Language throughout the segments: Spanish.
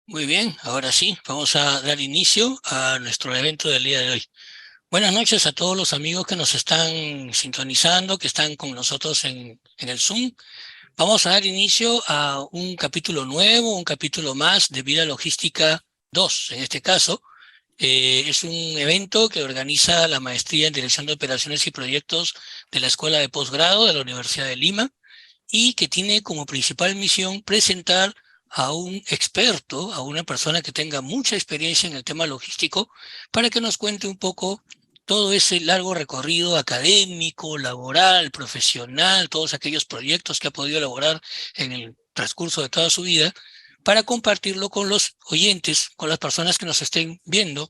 Muy bien, ahora sí, vamos a dar inicio a nuestro evento del día de hoy. Buenas noches a todos los amigos que nos están sintonizando, que están con nosotros en el Zoom. Vamos a dar inicio a un capítulo nuevo, un capítulo más de Vida Logística 2, en este caso. Es un evento que organiza la Maestría en Dirección de Operaciones y Proyectos de la Escuela de Posgrado de la Universidad de Lima y que tiene como principal misión presentar a un experto, a una persona que tenga mucha experiencia en el tema logístico, para que nos cuente un poco todo ese largo recorrido académico, laboral, profesional, todos aquellos proyectos que ha podido elaborar en el transcurso de toda su vida, para compartirlo con los oyentes, con las personas que nos estén viendo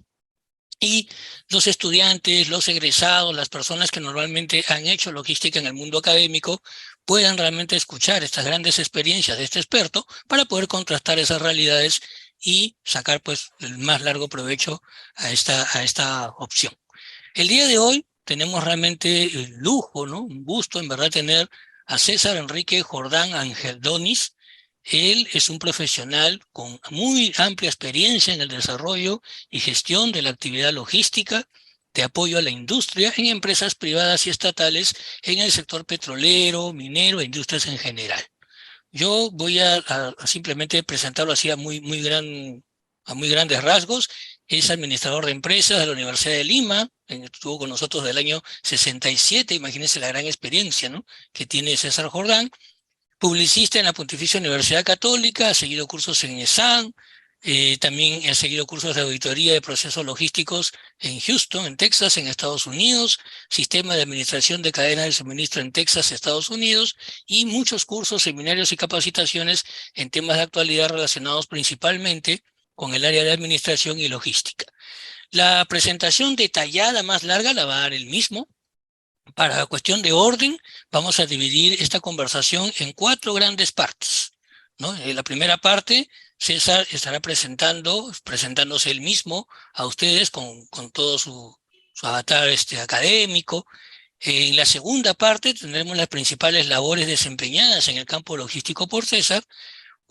y los estudiantes, los egresados, las personas que normalmente han hecho logística en el mundo académico, puedan realmente escuchar estas grandes experiencias de este experto para poder contrastar esas realidades y sacar pues el más largo provecho a esta opción. El día de hoy tenemos realmente el lujo, ¿no? Un gusto en verdad tener a César Enrique Jordán Angeldonis. Él es un profesional con muy amplia experiencia en el desarrollo y gestión de la actividad logística de apoyo a la industria en empresas privadas y estatales en el sector petrolero, minero e industrias en general. Yo voy a simplemente presentarlo así a muy grandes rasgos. Es administrador de empresas de la Universidad de Lima, estuvo con nosotros del año 67, imagínense la gran experiencia, ¿no?, que tiene César Jordán. Publicista en la Pontificia Universidad Católica, ha seguido cursos en ESAN, también ha seguido cursos de auditoría de procesos logísticos en Houston, en Texas, en Estados Unidos, sistema de administración de cadenas de suministro en Texas, Estados Unidos, y muchos cursos, seminarios y capacitaciones en temas de actualidad relacionados principalmente con el área de administración y logística. La presentación detallada más larga la va a dar él mismo. Para cuestión de orden, vamos a dividir esta conversación en cuatro grandes partes, ¿no? En la primera parte, César estará presentándose él mismo a ustedes con todo su avatar académico. En la segunda parte tendremos las principales labores desempeñadas en el campo logístico por César.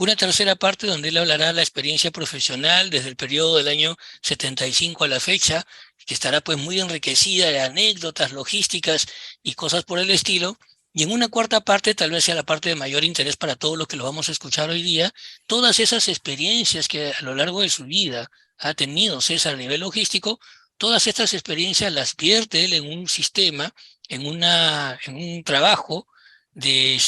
Una tercera parte donde él hablará de la experiencia profesional desde el periodo del año 75 a la fecha, que estará pues muy enriquecida de anécdotas logísticas y cosas por el estilo. Y en una cuarta parte, tal vez sea la parte de mayor interés para todos los que lo vamos a escuchar hoy día, todas esas experiencias que a lo largo de su vida ha tenido César a nivel logístico, todas estas experiencias las vierte él en un sistema, en un trabajo de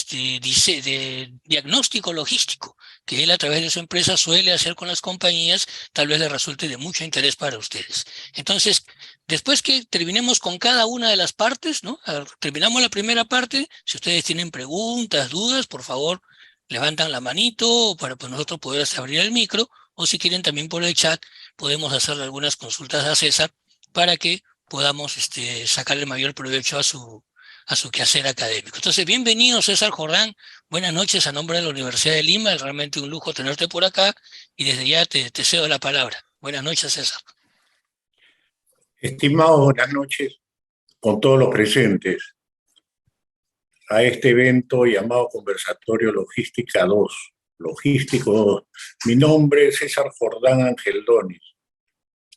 diagnóstico logístico que él a través de su empresa suele hacer con las compañías, tal vez le resulte de mucho interés para ustedes. Entonces, después que terminemos con cada una de las partes, ¿no? Terminamos la primera parte, si ustedes tienen preguntas, dudas, por favor, levantan la manito para pues, nosotros poder abrir el micro, o si quieren también por el chat, podemos hacerle algunas consultas a César para que podamos sacarle mayor provecho a su quehacer académico. Entonces, bienvenido César Jordán. Buenas noches a nombre de la Universidad de Lima, es realmente un lujo tenerte por acá y desde ya te cedo la palabra. Buenas noches, César. Estimados, buenas noches con todos los presentes a este evento llamado Conversatorio Logística 2. Logístico 2. Mi nombre es César Jordán Angeldonis.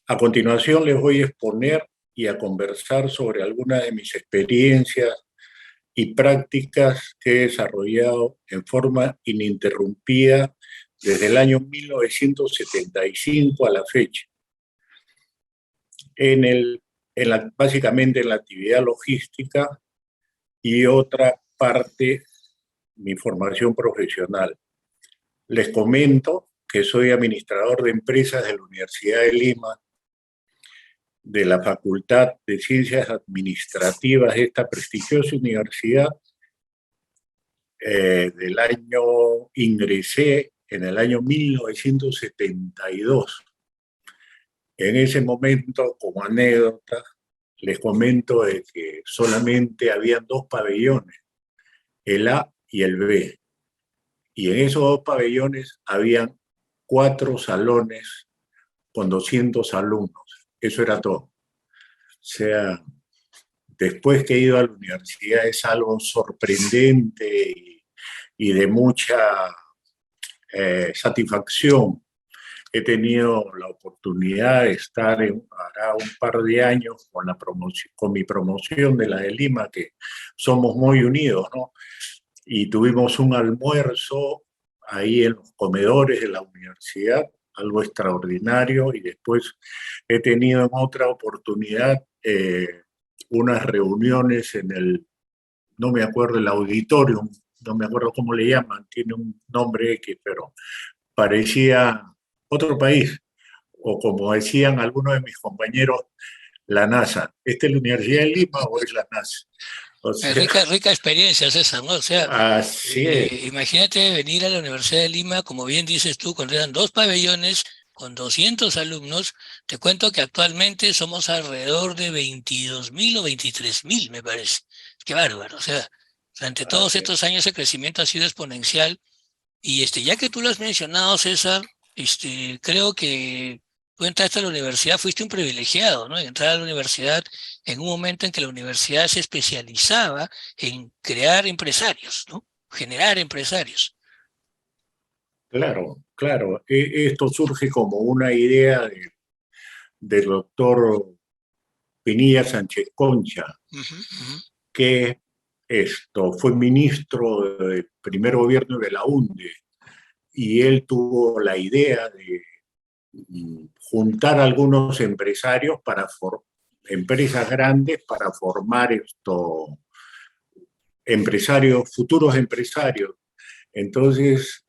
A continuación les voy a exponer y a conversar sobre algunas de mis experiencias y prácticas que he desarrollado en forma ininterrumpida desde el año 1975 a la fecha, básicamente en la actividad logística y otra parte, mi formación profesional. Les comento que soy administrador de empresas de la Universidad de Lima, de la Facultad de Ciencias Administrativas de esta prestigiosa universidad. Ingresé en el año 1972. En ese momento, como anécdota, les comento de que solamente habían dos pabellones, el A y el B. Y en esos dos pabellones habían 4 salones con 200 alumnos. Eso era todo. O sea, después que he ido a la universidad es algo sorprendente y de mucha satisfacción he tenido la oportunidad de estar hará un par de años con, con mi promoción de la de Lima, que somos muy unidos, ¿no? Y tuvimos un almuerzo ahí en los comedores de la universidad, algo extraordinario, y después he tenido en otra oportunidad unas reuniones en el, no me acuerdo, el auditorium, no me acuerdo cómo le llaman, tiene un nombre X, pero parecía otro país, o como decían algunos de mis compañeros, la NASA. ¿Esta es la Universidad de Lima o es la NASA? O sea, Rica experiencia, César, ¿no? O sea, así es. imagínate venir a la Universidad de Lima, como bien dices tú, cuando eran 2 pabellones con 200 alumnos. Te cuento que actualmente somos alrededor de 22.000 o 23.000, me parece. Qué bárbaro. O sea, durante todos Así es. estos años el crecimiento ha sido exponencial. Y ya que tú lo has mencionado, César, creo que tú entraste a la universidad, fuiste un privilegiado, ¿no? Entrar a la universidad en un momento en que la universidad se especializaba en crear empresarios, ¿no? Generar empresarios. Claro, claro. Esto surge como una idea del doctor Pinilla Sánchez Concha, Ujú, ujú. que esto fue ministro del primer gobierno de la UNDE, y él tuvo la idea de juntar a algunos empresarios para empresas grandes para formar empresarios, futuros empresarios. Entonces,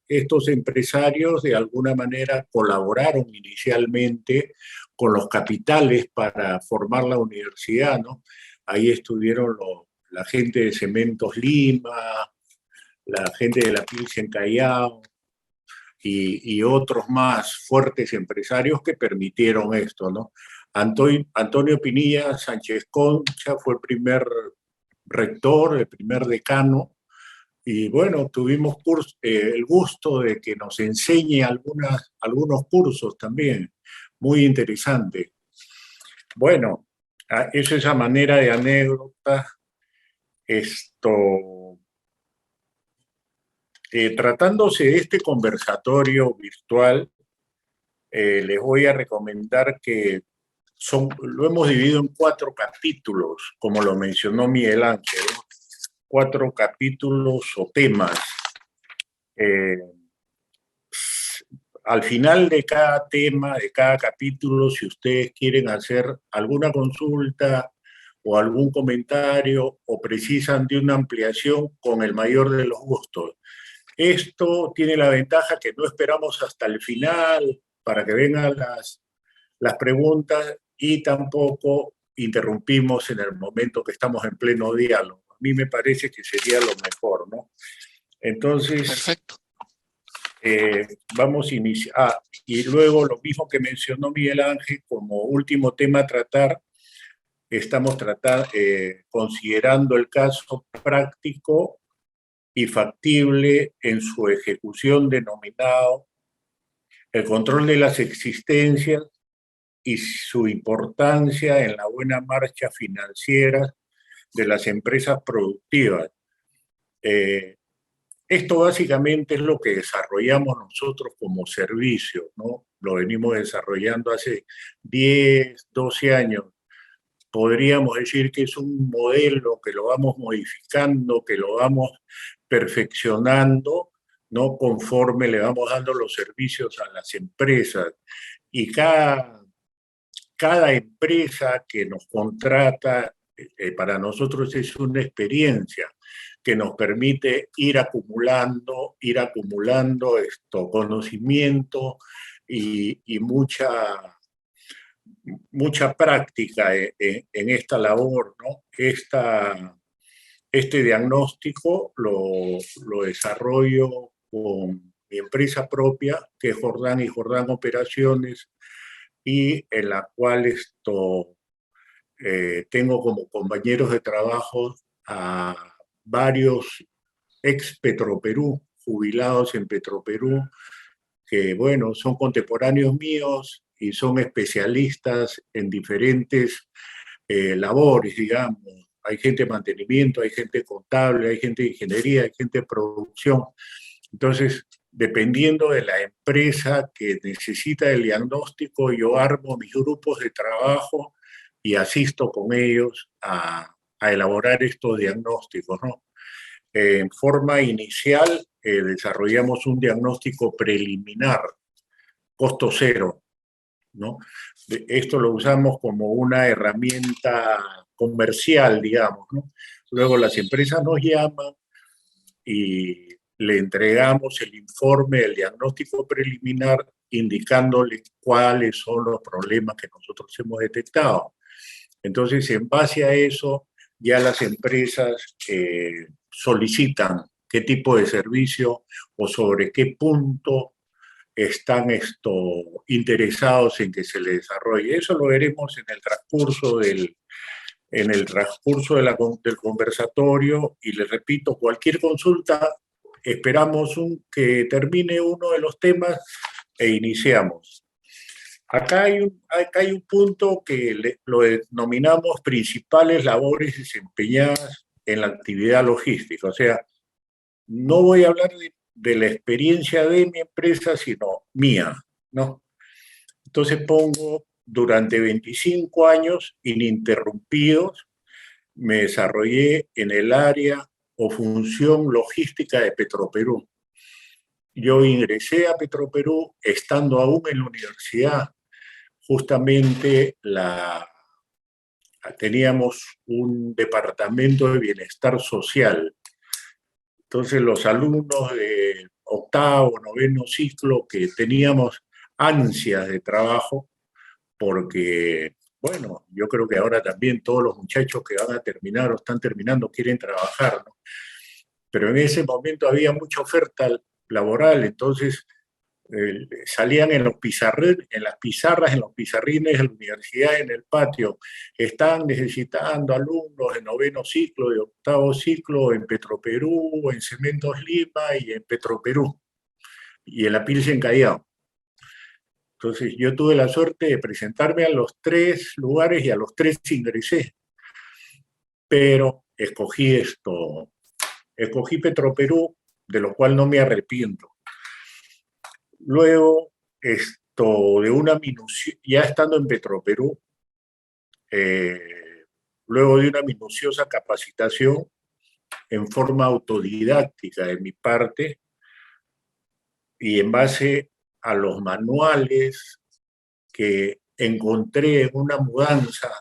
estos empresarios de alguna manera colaboraron inicialmente con los capitales para formar la universidad, ¿no? Ahí estuvieron la gente de Cementos Lima, la gente de la Pilsen Callao y otros más fuertes empresarios que permitieron esto, ¿no? Antonio Pinilla Sánchez Concha fue el primer rector, el primer decano, y bueno, tuvimos el gusto de que nos enseñe algunos cursos también, muy interesantes. Bueno, es esa manera de anécdota. Esto, tratándose de este conversatorio virtual, les voy a recomendar que lo hemos dividido en 4 capítulos, como lo mencionó Miguel Ángel, ¿no? 4 capítulos o temas. Eh, Al final de cada tema, de cada capítulo, si ustedes quieren hacer alguna consulta o algún comentario o precisan de una ampliación, con el mayor de los gustos. Esto tiene la ventaja que no esperamos hasta el final para que vengan las preguntas, y tampoco interrumpimos en el momento que estamos en pleno diálogo. A mí me parece que sería lo mejor, ¿no? Entonces, Perfecto. vamos a iniciar. Y luego lo mismo que mencionó Miguel Ángel, como último tema a tratar, estamos considerando el caso práctico y factible en su ejecución, denominado el control de las existencias y su importancia en la buena marcha financiera de las empresas productivas. Eh, Esto básicamente es lo que desarrollamos nosotros como servicio, ¿no? Lo venimos desarrollando hace 10, 12 años. Podríamos decir que es un modelo que lo vamos modificando, que lo vamos perfeccionando, ¿no? Conforme le vamos dando los servicios a las empresas. Y cada empresa que nos contrata, para nosotros es una experiencia que nos permite ir acumulando esto, conocimiento y mucha práctica en esta labor, ¿no? Este diagnóstico lo desarrollo con mi empresa propia, que es Jordán y Jordán Operaciones, y en la cual tengo como compañeros de trabajo a varios ex Petroperú, jubilados en Petroperú, que bueno, son contemporáneos míos y son especialistas en diferentes labores, digamos. Hay gente de mantenimiento, hay gente contable, hay gente de ingeniería, hay gente de producción. Entonces, dependiendo de la empresa que necesita el diagnóstico, yo armo mis grupos de trabajo y asisto con ellos a elaborar estos diagnósticos, ¿no? En forma inicial, desarrollamos un diagnóstico preliminar, costo cero, ¿no? Esto lo usamos como una herramienta comercial, digamos, ¿no? Luego las empresas nos llaman y le entregamos el informe, el diagnóstico preliminar, indicándole cuáles son los problemas que nosotros hemos detectado. Entonces, en base a eso, ya las empresas solicitan qué tipo de servicio o sobre qué punto están interesados en que se les desarrolle. Eso lo veremos en el transcurso del conversatorio, y les repito, cualquier consulta, esperamos que termine uno de los temas e iniciamos. Acá hay un punto que lo denominamos principales labores desempeñadas en la actividad logística. O sea, no voy a hablar de la experiencia de mi empresa, sino mía, ¿no? Entonces pongo, durante 25 años ininterrumpidos, me desarrollé en el área o función logística de Petroperú. Yo ingresé a Petroperú estando aún en la universidad. Justamente teníamos un departamento de bienestar social. Entonces los alumnos de octavo, noveno ciclo que teníamos ansias de trabajo, porque, bueno, yo creo que ahora también todos los muchachos que van a terminar o están terminando quieren trabajar, ¿no? Pero en ese momento había mucha oferta laboral, entonces salían en en las pizarras, en los pizarrines de la universidad, en el patio, están necesitando alumnos de noveno ciclo, de octavo ciclo, en Petroperú, en Cementos Lima y en Petroperú, y en la Pilsen Callao. Entonces yo tuve la suerte de presentarme a los tres lugares y a los tres ingresé, pero escogí Petroperú, de lo cual no me arrepiento. Luego, ya estando en Petroperú, luego de una minuciosa capacitación en forma autodidáctica de mi parte y en base a los manuales que encontré en una mudanza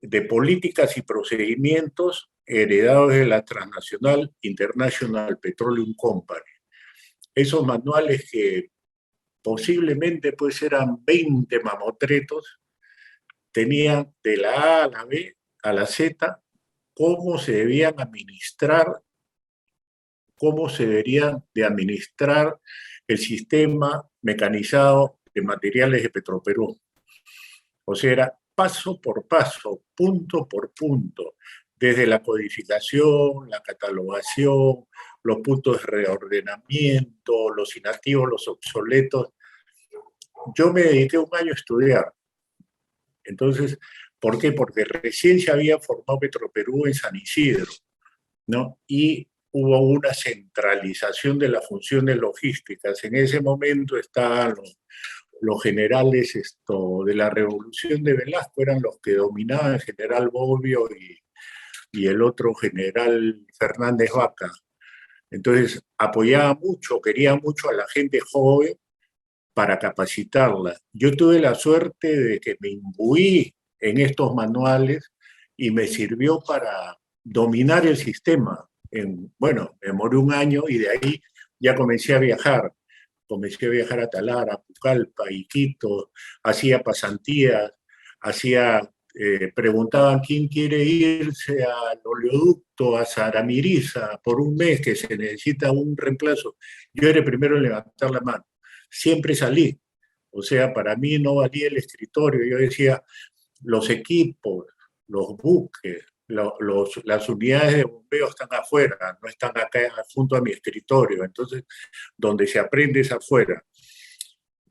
de políticas y procedimientos heredados de la transnacional International Petroleum Company. Esos manuales que posiblemente pues eran 20 mamotretos, tenían de la A a la B a la Z cómo se deberían administrar el sistema mecanizado de materiales de Petroperú. O sea, era paso por paso, punto por punto, desde la codificación, la catalogación, los puntos de reordenamiento, los inactivos, los obsoletos. Yo me dediqué un año a estudiar. Entonces, ¿por qué? Porque recién se había formado Petroperú en San Isidro, ¿no? Y hubo una centralización de las funciones logísticas. En ese momento estaban los generales de la Revolución de Velasco, eran los que dominaban, el general Bobbio y el otro general Fernández Vaca. Entonces, apoyaba mucho, quería mucho a la gente joven para capacitarla. Yo tuve la suerte de que me imbuí en estos manuales y me sirvió para dominar el sistema. Bueno, me demoré un año y de ahí ya comencé a viajar. Comencé a viajar a Talara, a Pucallpa, Iquitos, hacía pasantías, preguntaban quién quiere irse al oleoducto, a Saramiriza, por un mes que se necesita un reemplazo. Yo era el primero en levantar la mano. Siempre salí. O sea, para mí no valía el escritorio. Yo decía, los equipos, los buques, las unidades de bombeo están afuera, no están acá junto a mi escritorio. Entonces, donde se aprende es afuera.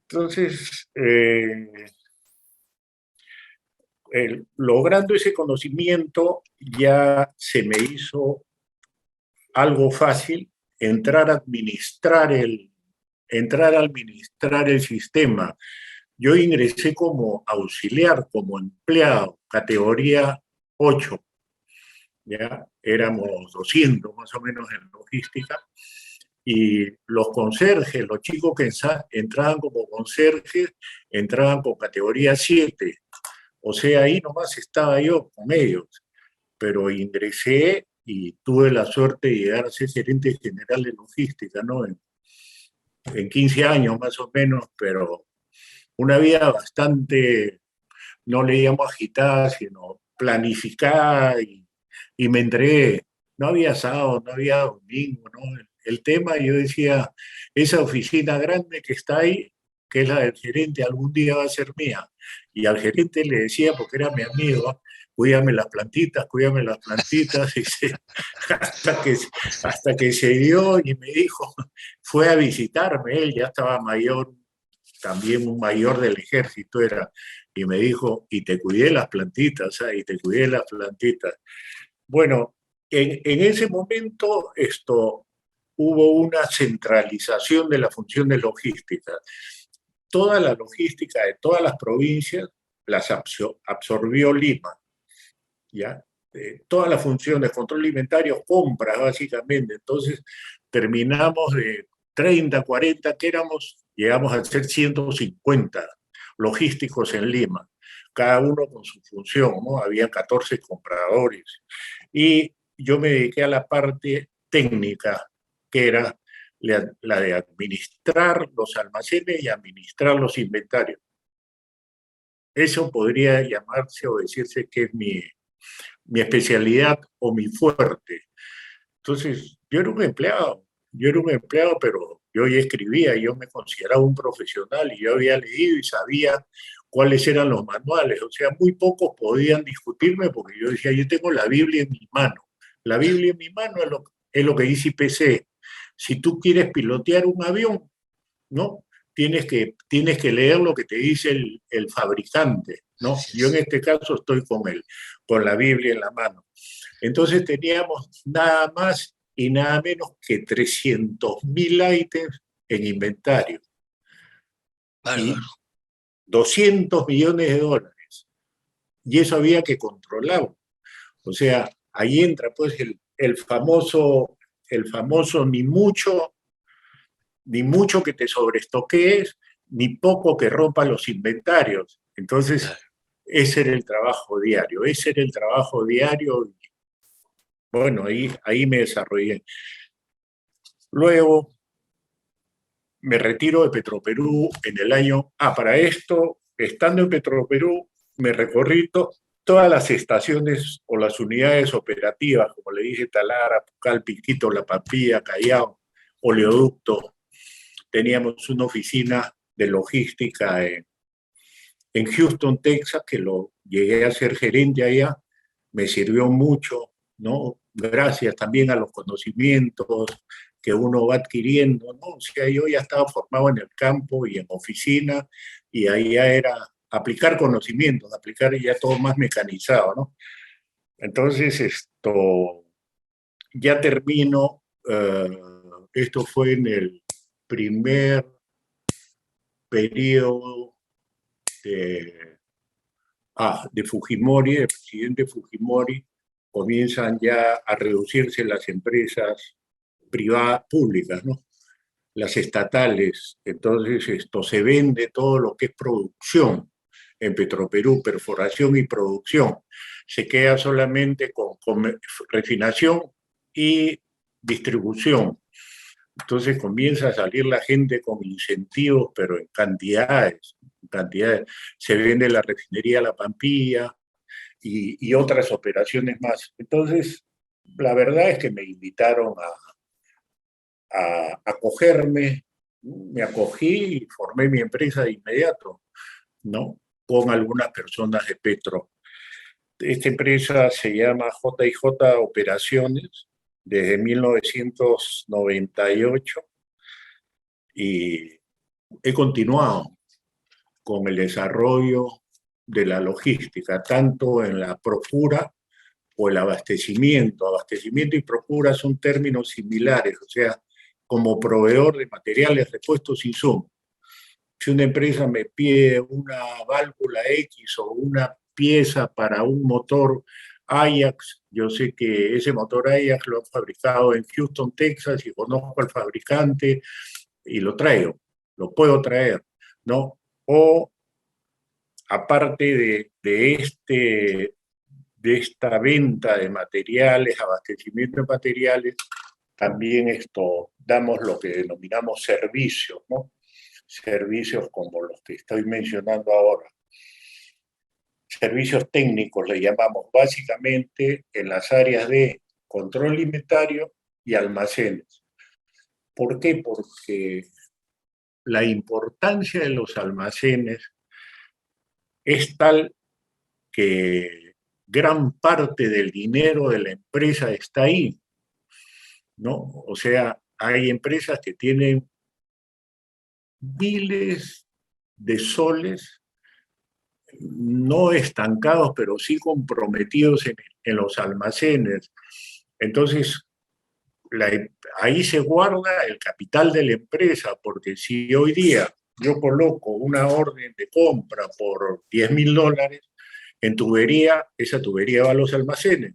Entonces, logrando ese conocimiento, ya se me hizo algo fácil entrar a administrar el sistema. Yo ingresé como auxiliar, como empleado, categoría 8. ¿Ya? Éramos 200 más o menos en logística, y los conserjes, los chicos que entraban como conserjes, entraban con categoría 7. O sea, ahí nomás estaba yo con ellos, pero ingresé y tuve la suerte de llegar a ser gerente general de logística, ¿no? En 15 años más o menos, pero una vida bastante, no le llamo agitada, sino planificada, y me entregué. No había sábado, no había domingo, ¿no? El tema, yo decía, esa oficina grande que está ahí, que es la del gerente, algún día va a ser mía. Y al gerente le decía, porque era mi amigo, cuídame las plantitas, y hasta que se dio y me dijo, fue a visitarme, él ya estaba mayor, también un mayor del ejército era, y me dijo, y te cuidé las plantitas, ¿sabes? Y te cuidé las plantitas. Bueno, en ese momento hubo una centralización de la función de logística. Toda la logística de todas las provincias las absorbió Lima, ¿ya? Todas las funciones, control alimentario, compras básicamente. Entonces terminamos de 30, 40 que éramos, llegamos a ser 150 logísticos en Lima, cada uno con su función, ¿no? Había 14 compradores. Y yo me dediqué a la parte técnica, que era la de administrar los almacenes y administrar los inventarios. Eso podría llamarse o decirse que es mi especialidad o mi fuerte. Entonces, yo era un empleado, pero yo ya escribía, yo me consideraba un profesional y yo había leído y sabía cuáles eran los manuales. O sea, muy pocos podían discutirme porque yo decía, yo tengo la Biblia en mi mano. La Biblia en mi mano es lo que dice IPC. Si tú quieres pilotear un avión, ¿no? Tienes que leer lo que te dice el fabricante, ¿no? Yo en este caso estoy con la Biblia en la mano. Entonces teníamos nada más y nada menos que 300.000 ítems en inventario Bárbaro. y 200 millones de dólares. Y eso había que controlarlo. O sea, ahí entra pues el famoso ni mucho que te sobreestoques, ni poco que rompa los inventarios. Entonces, ese era el trabajo diario, ese era el trabajo diario. Bueno, ahí me desarrollé. Luego me retiro de Petroperú en el año... para esto, estando en Petroperú, me recorrí todas las estaciones o las unidades operativas, como le dije, Talara, Pucal, Piquito, La Pampilla, Callao, Oleoducto. Teníamos una oficina de logística en Houston, Texas, que lo llegué a ser gerente allá. Me sirvió mucho, ¿no? Gracias también a los conocimientos que uno va adquiriendo, ¿no? O sea, yo ya estaba formado en el campo y en oficina, y ahí ya era aplicar conocimientos, aplicar ya todo más mecanizado, ¿no? Entonces, ya termino, esto fue en el primer periodo de, de Fujimori, del presidente Fujimori. Comienzan ya a reducirse las empresas privadas, públicas, ¿no? Las estatales. Entonces esto se vende todo lo que es producción en Petroperú, perforación y producción. Se queda solamente con refinación y distribución. Entonces comienza a salir la gente con incentivos, pero en cantidades, en cantidades. Se vende la refinería La Pampilla y otras operaciones más. Entonces, la verdad es que me invitaron a acogerme, me acogí y formé mi empresa de inmediato, ¿no? Con algunas personas de Petro. Esta empresa se llama J&J Operaciones desde 1998, y he continuado con el desarrollo de la logística, tanto en la procura o el abastecimiento. Abastecimiento y procura son términos similares, o sea, como proveedor de materiales, repuestos, insumos. Si una empresa me pide una válvula X o una pieza para un motor Ajax, yo sé que ese motor Ajax lo han fabricado en Houston, Texas, y conozco al fabricante y lo traigo, lo puedo traer, ¿no? O aparte de esta venta de materiales, abastecimiento de materiales, también damos lo que denominamos servicios, ¿no? Servicios como los que estoy mencionando ahora. Servicios técnicos le llamamos básicamente en las áreas de control alimentario y almacenes. ¿Por qué? Porque la importancia de los almacenes es tal que gran parte del dinero de la empresa está ahí, ¿no? O sea, hay empresas que tienen miles de soles no estancados, pero sí comprometidos en los almacenes. Entonces, la, ahí se guarda el capital de la empresa, porque si hoy día yo coloco una orden de compra por $10.000 en tubería, esa tubería va a los almacenes.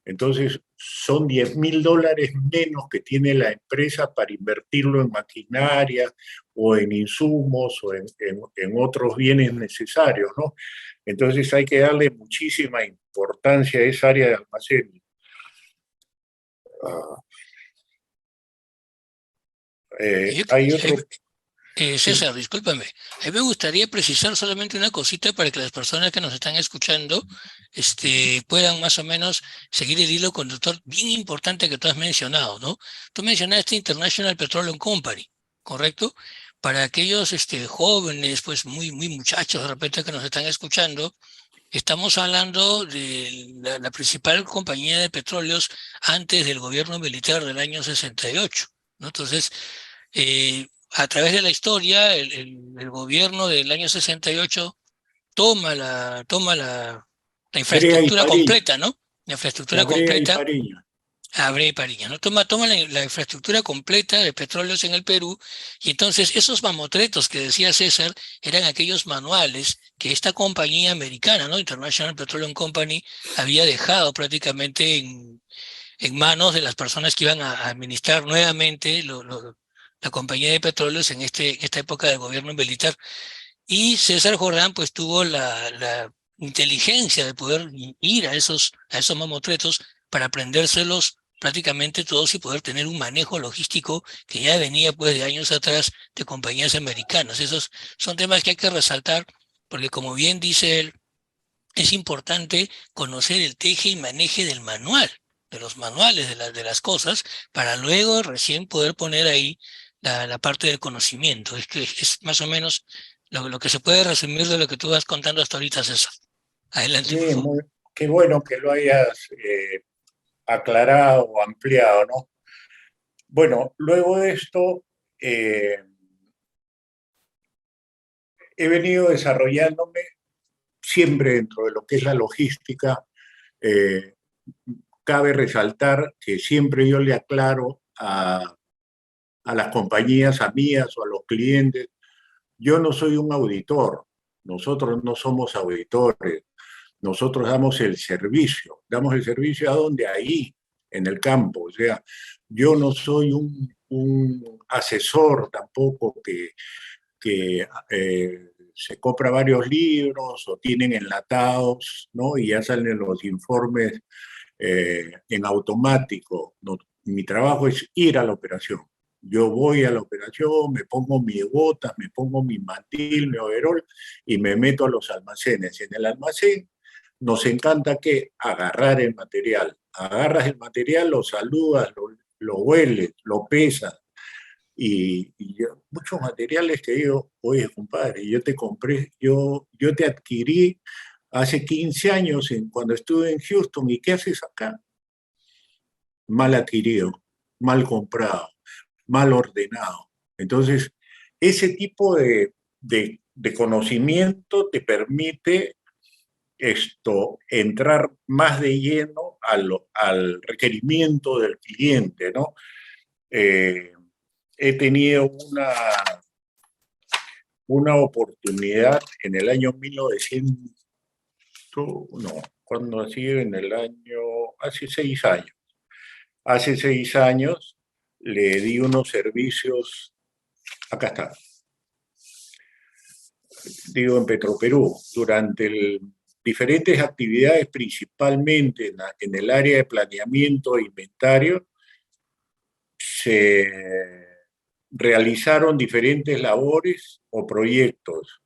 Entonces, son $10.000 menos que tiene la empresa para invertirlo en maquinaria o en insumos o en otros bienes necesarios, ¿no? Entonces hay que darle muchísima importancia a esa área de almacén. Uh, hay otro... César, Sí. discúlpame. A mí me gustaría precisar solamente una cosita para que las personas que nos están escuchando puedan más o menos seguir el hilo conductor bien importante que tú has mencionado, ¿no? Tú mencionaste International Petroleum Company, ¿correcto? Para aquellos jóvenes, pues muy muchachos de repente que nos están escuchando, estamos hablando de la principal compañía de petróleos antes del gobierno militar del año 68, ¿no? Entonces, a través de la historia, el gobierno del año 68 toma la Brea y infraestructura Pariña. completa, ¿no? La La infraestructura Brea y completa, Pariña. Abre y Pariña, ¿no? Toma la infraestructura completa de petróleos en el Perú, y entonces esos mamotretos que decía César eran aquellos manuales que esta compañía americana, ¿no? International Petroleum Company, había dejado prácticamente en manos de las personas que iban a administrar nuevamente la compañía de petróleos en esta época del gobierno militar. Y César Jordán pues tuvo la inteligencia de poder ir a esos mamotretos para aprendérselos prácticamente todos y poder tener un manejo logístico que ya venía pues de años atrás de compañías americanas. Esos son temas que hay que resaltar porque, como bien dice él, es importante conocer el teje y maneje del manual, de los manuales de las cosas, para luego recién poder poner ahí la parte del conocimiento. Es que es más o menos lo que se puede resumir de lo que tú vas contando hasta ahorita, César. Adelante, por Sí, favor. qué bueno que lo hayas aclarado o ampliado, ¿no? Bueno, luego de esto, he venido desarrollándome siempre dentro de lo que es la logística. Eh, Cabe resaltar que siempre yo le aclaro a las compañías, a mías o a los clientes, yo no soy un auditor, nosotros no somos auditores, nosotros damos el servicio a donde ahí, en el campo, o sea, yo no soy un asesor tampoco que se compra varios libros o tienen enlatados, ¿no? Y ya salen los informes en automático. No, mi trabajo es ir a la operación. Yo voy a la operación, me pongo mis botas, me pongo mi mantil, mi overol y me meto a los almacenes. En el almacén nos encanta que agarrar el material. Agarras el material, lo saludas, lo hueles, lo pesas. Muchos materiales que digo, oye, compadre, yo te compré, yo te adquirí hace 15 años cuando estuve en Houston, ¿y qué haces acá? Mal adquirido, mal comprado, mal ordenado. Entonces, ese tipo de conocimiento te permite entrar más de lleno al requerimiento del cliente, ¿no? Eh, he tenido una oportunidad en el año 1900, no, cuando así, en el año, hace 6 años. Hace 6 años le di unos servicios, acá está, digo, en Petroperú, durante diferentes actividades, principalmente en el área de planeamiento e inventario, se realizaron diferentes labores o proyectos,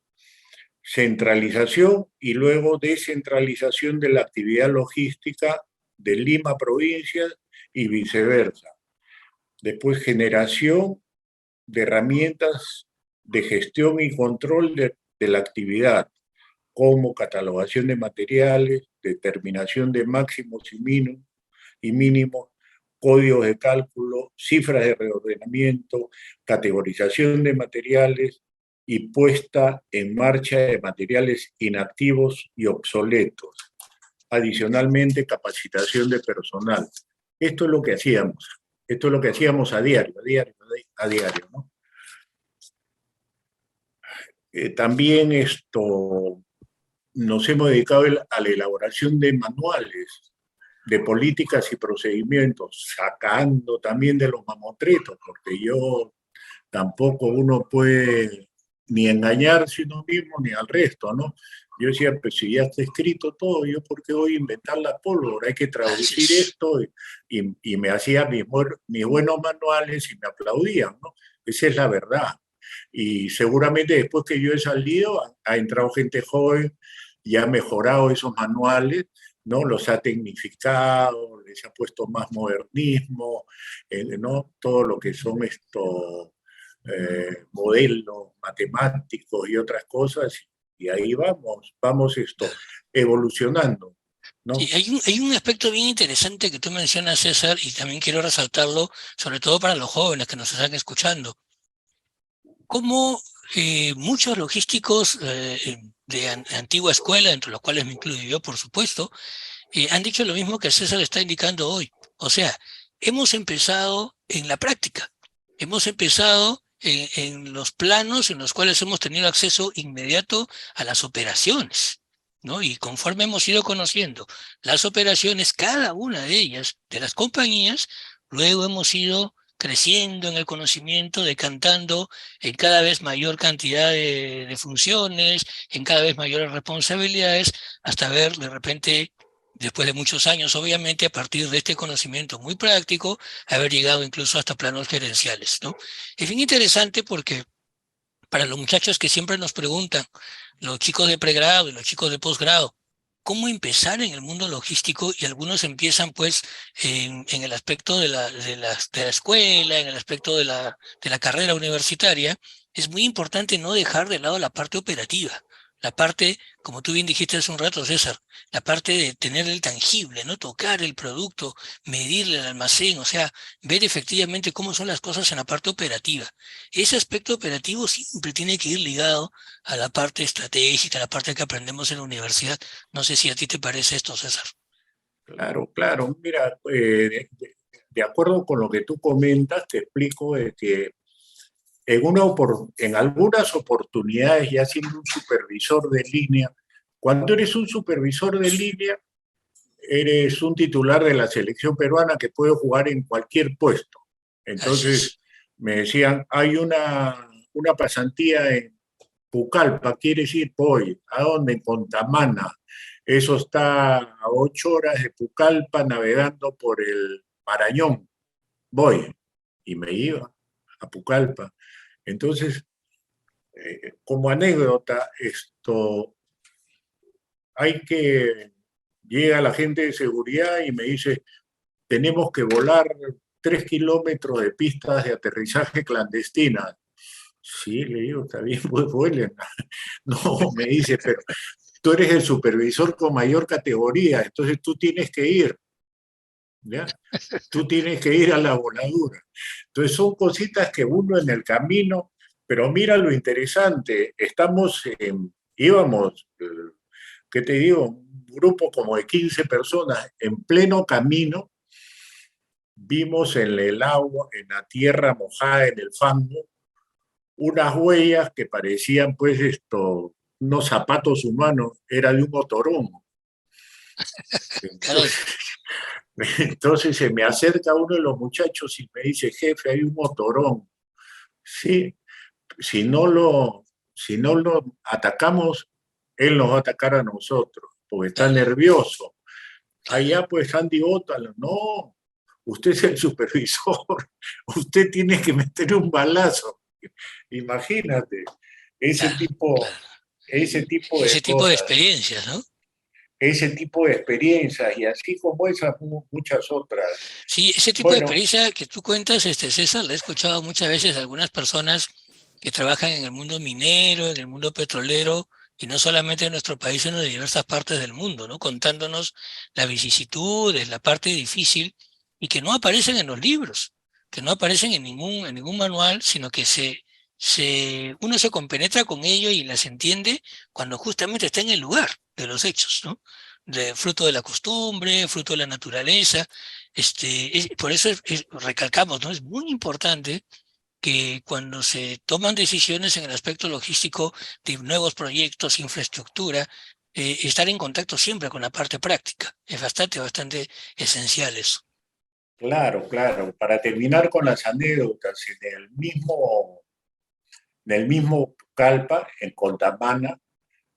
centralización y luego descentralización de la actividad logística de Lima provincia y viceversa. Después generación de herramientas de gestión y control de la actividad, como catalogación de materiales, determinación de máximos y mínimos, códigos de cálculo, cifras de reordenamiento, categorización de materiales y puesta en marcha de materiales inactivos y obsoletos. Adicionalmente, capacitación de personal. Esto es lo que hacíamos. Esto es lo que hacíamos a diario, ¿no? También nos hemos dedicado a la elaboración de manuales de políticas y procedimientos, sacando también de los mamotretos, porque tampoco uno puede ni engañarse a uno mismo ni al resto, ¿no? Yo decía, pues si ya está escrito todo, ¿yo por qué voy a inventar la pólvora? Hay que traducir esto, y me hacía mis buenos manuales y me aplaudían, ¿no? Esa es la verdad. Y seguramente después que yo he salido, ha entrado gente joven y ha mejorado esos manuales, ¿no? Los ha tecnificado, les ha puesto más modernismo, ¿no? Todo lo que son estos modelos matemáticos y otras cosas, y ahí vamos evolucionando, Sí, ¿no? hay un aspecto bien interesante que tú mencionas, César, y también quiero resaltarlo, sobre todo para los jóvenes que nos están escuchando. Cómo muchos logísticos de antigua escuela, entre los cuales me incluyo yo, por supuesto, han dicho lo mismo que César está indicando hoy. O sea, hemos empezado en la práctica, hemos empezado en los planos en los cuales hemos tenido acceso inmediato a las operaciones, ¿no? Y conforme hemos ido conociendo las operaciones, cada una de ellas, de las compañías, luego hemos ido creciendo en el conocimiento, decantando en cada vez mayor cantidad de funciones, en cada vez mayores responsabilidades, hasta ver de repente, después de muchos años, obviamente, a partir de este conocimiento muy práctico, haber llegado incluso hasta planos gerenciales, ¿no? Es bien interesante porque para los muchachos que siempre nos preguntan, los chicos de pregrado y los chicos de posgrado, ¿cómo empezar en el mundo logístico? Y algunos empiezan pues en el aspecto de la escuela, en el aspecto de la carrera universitaria. Es muy importante no dejar de lado la parte operativa, la parte, como tú bien dijiste hace un rato, César, la parte de tener el tangible, ¿no? Tocar el producto, medirle el almacén, o sea, ver efectivamente cómo son las cosas en la parte operativa. Ese aspecto operativo siempre tiene que ir ligado a la parte estratégica, a la parte que aprendemos en la universidad. No sé si a ti te parece esto, César. Claro, claro. Mira, de acuerdo con lo que tú comentas, te explico de que en algunas oportunidades, ya siendo un supervisor de línea, cuando eres un supervisor de línea, eres un titular de la selección peruana que puede jugar en cualquier puesto. Así Entonces es. me decían, hay una pasantía en Pucallpa, ¿quieres ir? Voy. ¿A dónde? En Contamana. Eso está a 8 horas de Pucallpa navegando por el Marañón. Voy. Y me iba a Pucallpa. Entonces, como anécdota, hay que, llega la gente de seguridad y me dice, tenemos que volar 3 kilómetros de pistas de aterrizaje clandestinas. Sí, le digo, está bien, pues vuelen. No, me dice, pero tú eres el supervisor con mayor categoría, entonces tú tienes que ir, ¿ya? Tú tienes que ir a la voladura. Entonces son cositas que uno en el camino, pero mira lo interesante, íbamos, ¿qué te digo? Un grupo como de 15 personas en pleno camino, vimos en el agua, en la tierra mojada, en el fango, unas huellas que parecían pues unos zapatos humanos, era de un motorón. Caray, Entonces, entonces se me acerca uno de los muchachos y me dice, jefe, hay un motorón. Sí, si no si no lo atacamos, él nos va a atacar a nosotros, porque está claro, nervioso. claro. Allá pues Andy Ótalo, no, usted es el supervisor, usted tiene que meter un balazo. Imagínate, ese Claro, tipo, claro. ese tipo de Ese tipo de cosas, experiencias, ¿no? ese tipo de experiencias y así como esas muchas otras. Sí, ese tipo de Bueno, experiencia que tú cuentas, César, la he escuchado muchas veces a algunas personas que trabajan en el mundo minero, en el mundo petrolero, y no solamente en nuestro país, sino de diversas partes del mundo, ¿no? Contándonos las vicisitudes, la parte difícil, y que no aparecen en los libros, que no aparecen en ningún manual, sino que uno se compenetra con ello y las entiende cuando justamente está en el lugar de los hechos, ¿no? Fruto de la costumbre, fruto de la naturaleza. Por eso recalcamos, ¿no? Es muy importante que cuando se toman decisiones en el aspecto logístico de nuevos proyectos, infraestructura, estar en contacto siempre con la parte práctica. Es bastante esencial eso. claro, claro. Para terminar con las anécdotas, en el mismo Calpa, en Contamana,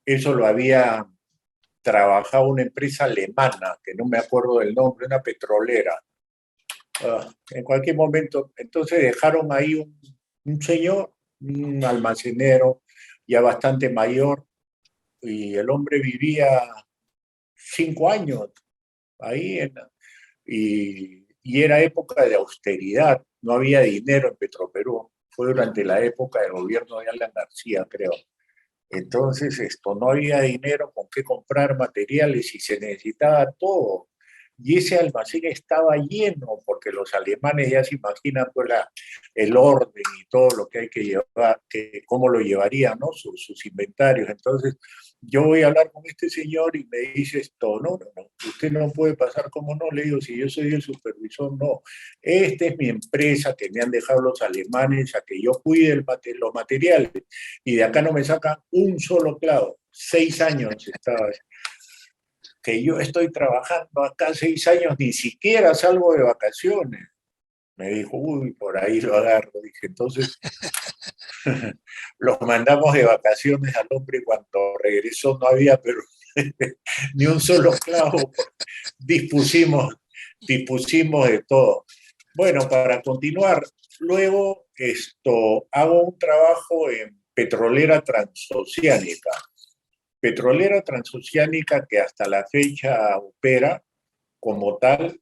eso lo había trabajado una empresa alemana, que no me acuerdo del nombre, una petrolera. En cualquier momento, entonces dejaron ahí un señor, un almacenero ya bastante mayor, y el hombre vivía 5 años ahí, y era época de austeridad, no había dinero en Petroperú. Fue durante la época del gobierno de Alan García, creo. Entonces, no había dinero con qué comprar materiales y se necesitaba todo. Y ese almacén estaba lleno, porque los alemanes ya se imaginan pues, el orden y todo lo que hay que llevar, cómo lo llevarían, ¿no? Sus inventarios. Entonces, yo voy a hablar con este señor y me dice no, no, no, usted no puede pasar como no, le digo, si yo soy el supervisor, no. Esta es mi empresa que me han dejado los alemanes a que yo cuide los materiales y de acá no me sacan un solo clavo. 6 años estaba, que yo estoy trabajando acá 6 años, ni siquiera salgo de vacaciones. Me dijo, uy, por ahí lo agarro. Dije, entonces los mandamos de vacaciones al hombre y cuando regresó no había pero ni un solo clavo. Dispusimos, dispusimos de todo. Bueno, para continuar, luego hago un trabajo en Petrolera Transoceánica. Petrolera Transoceánica que hasta la fecha opera como tal.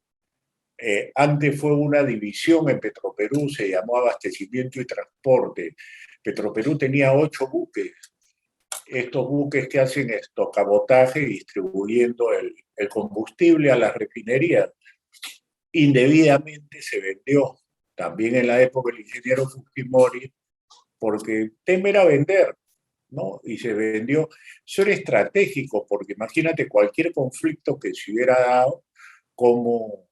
Antes fue una división en Petroperú, se llamó Abastecimiento y Transporte. Petroperú tenía 8 buques. Estos buques que hacen cabotaje distribuyendo el combustible a las refinerías. Indebidamente se vendió, también en la época del ingeniero Fujimori, porque el tema era vender, ¿no? Y se vendió. Eso era estratégico, porque imagínate cualquier conflicto que se hubiera dado, como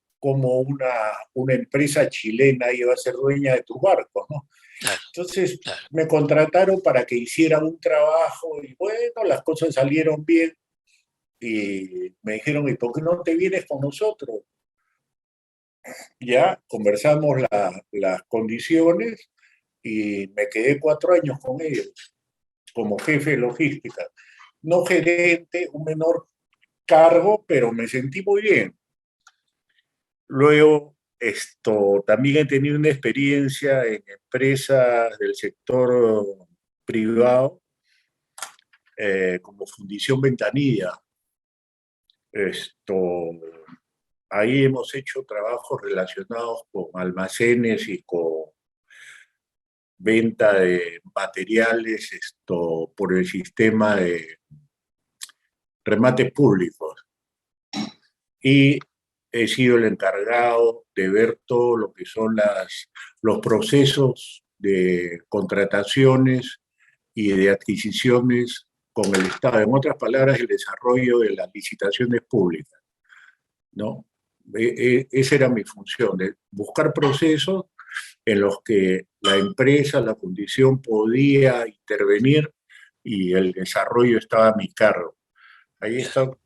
una empresa chilena iba a ser dueña de tus barcos, ¿no? Claro, Entonces claro. me contrataron para que hiciera un trabajo y bueno, las cosas salieron bien y me dijeron, ¿y por qué no te vienes con nosotros? Ya conversamos las condiciones y me quedé 4 años con ellos como jefe de logística. No gerente, un menor cargo, pero me sentí muy bien. Luego, también he tenido una experiencia en empresas del sector privado, como Fundición Ventanilla. Esto, ahí hemos hecho trabajos relacionados con almacenes y con venta de materiales por el sistema de remates públicos. Y he sido el encargado de ver todo lo que son los procesos de contrataciones y de adquisiciones con el Estado. En otras palabras, el desarrollo de las licitaciones públicas, ¿no? Esa era mi función, de buscar procesos en los que la empresa, la fundición podía intervenir y el desarrollo estaba a mi cargo. Ahí he Ya, estado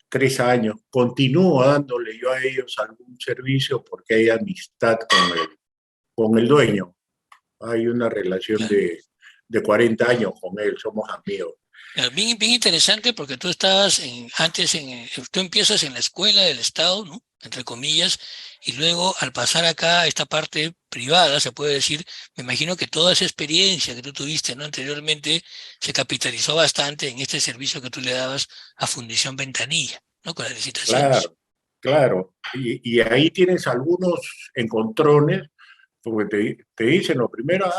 3 años. Continúo dándole yo a ellos algún servicio porque hay amistad con el dueño. Hay una relación claro. de 40 años con él, somos amigos. Claro, bien, bien interesante porque tú estabas tú empiezas en la escuela del Estado, ¿no? Entre comillas, y luego al pasar acá a esta parte privada, se puede decir, me imagino que toda esa experiencia que tú tuviste, ¿no? Anteriormente se capitalizó bastante en este servicio que tú le dabas a Fundición Ventanilla, ¿no? Con las licitaciones. Claro, claro. Y ahí tienes algunos encontrones, porque te dicen lo primero,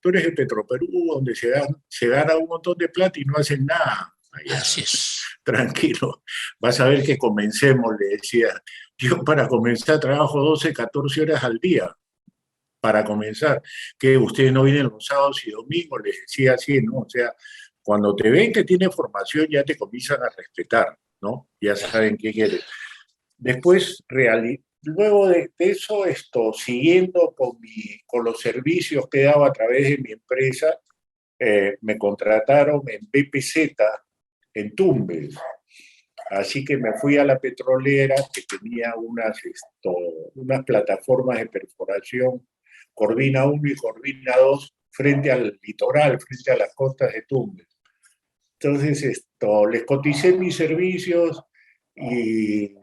tú eres de Petroperú, donde se gana un montón de plata y no hacen nada. Allá, Así es. tranquilo. Vas a ver que comencemos, le decía. Yo para comenzar trabajo 12, 14 horas al día, para comenzar. Que ustedes no vienen los sábados y domingos, les decía así, ¿no? O sea, cuando te ven que tienes formación ya te comienzan a respetar, ¿no? Ya Claro. saben qué quieres. Después, luego de eso, siguiendo con los servicios que daba a través de mi empresa, me contrataron en BPZ, en Tumbes. Así que me fui a la petrolera, que tenía unas plataformas de perforación, Corvina 1 y Corvina 2, frente al litoral, frente a las costas de Tumbes. Entonces, les coticé mis servicios y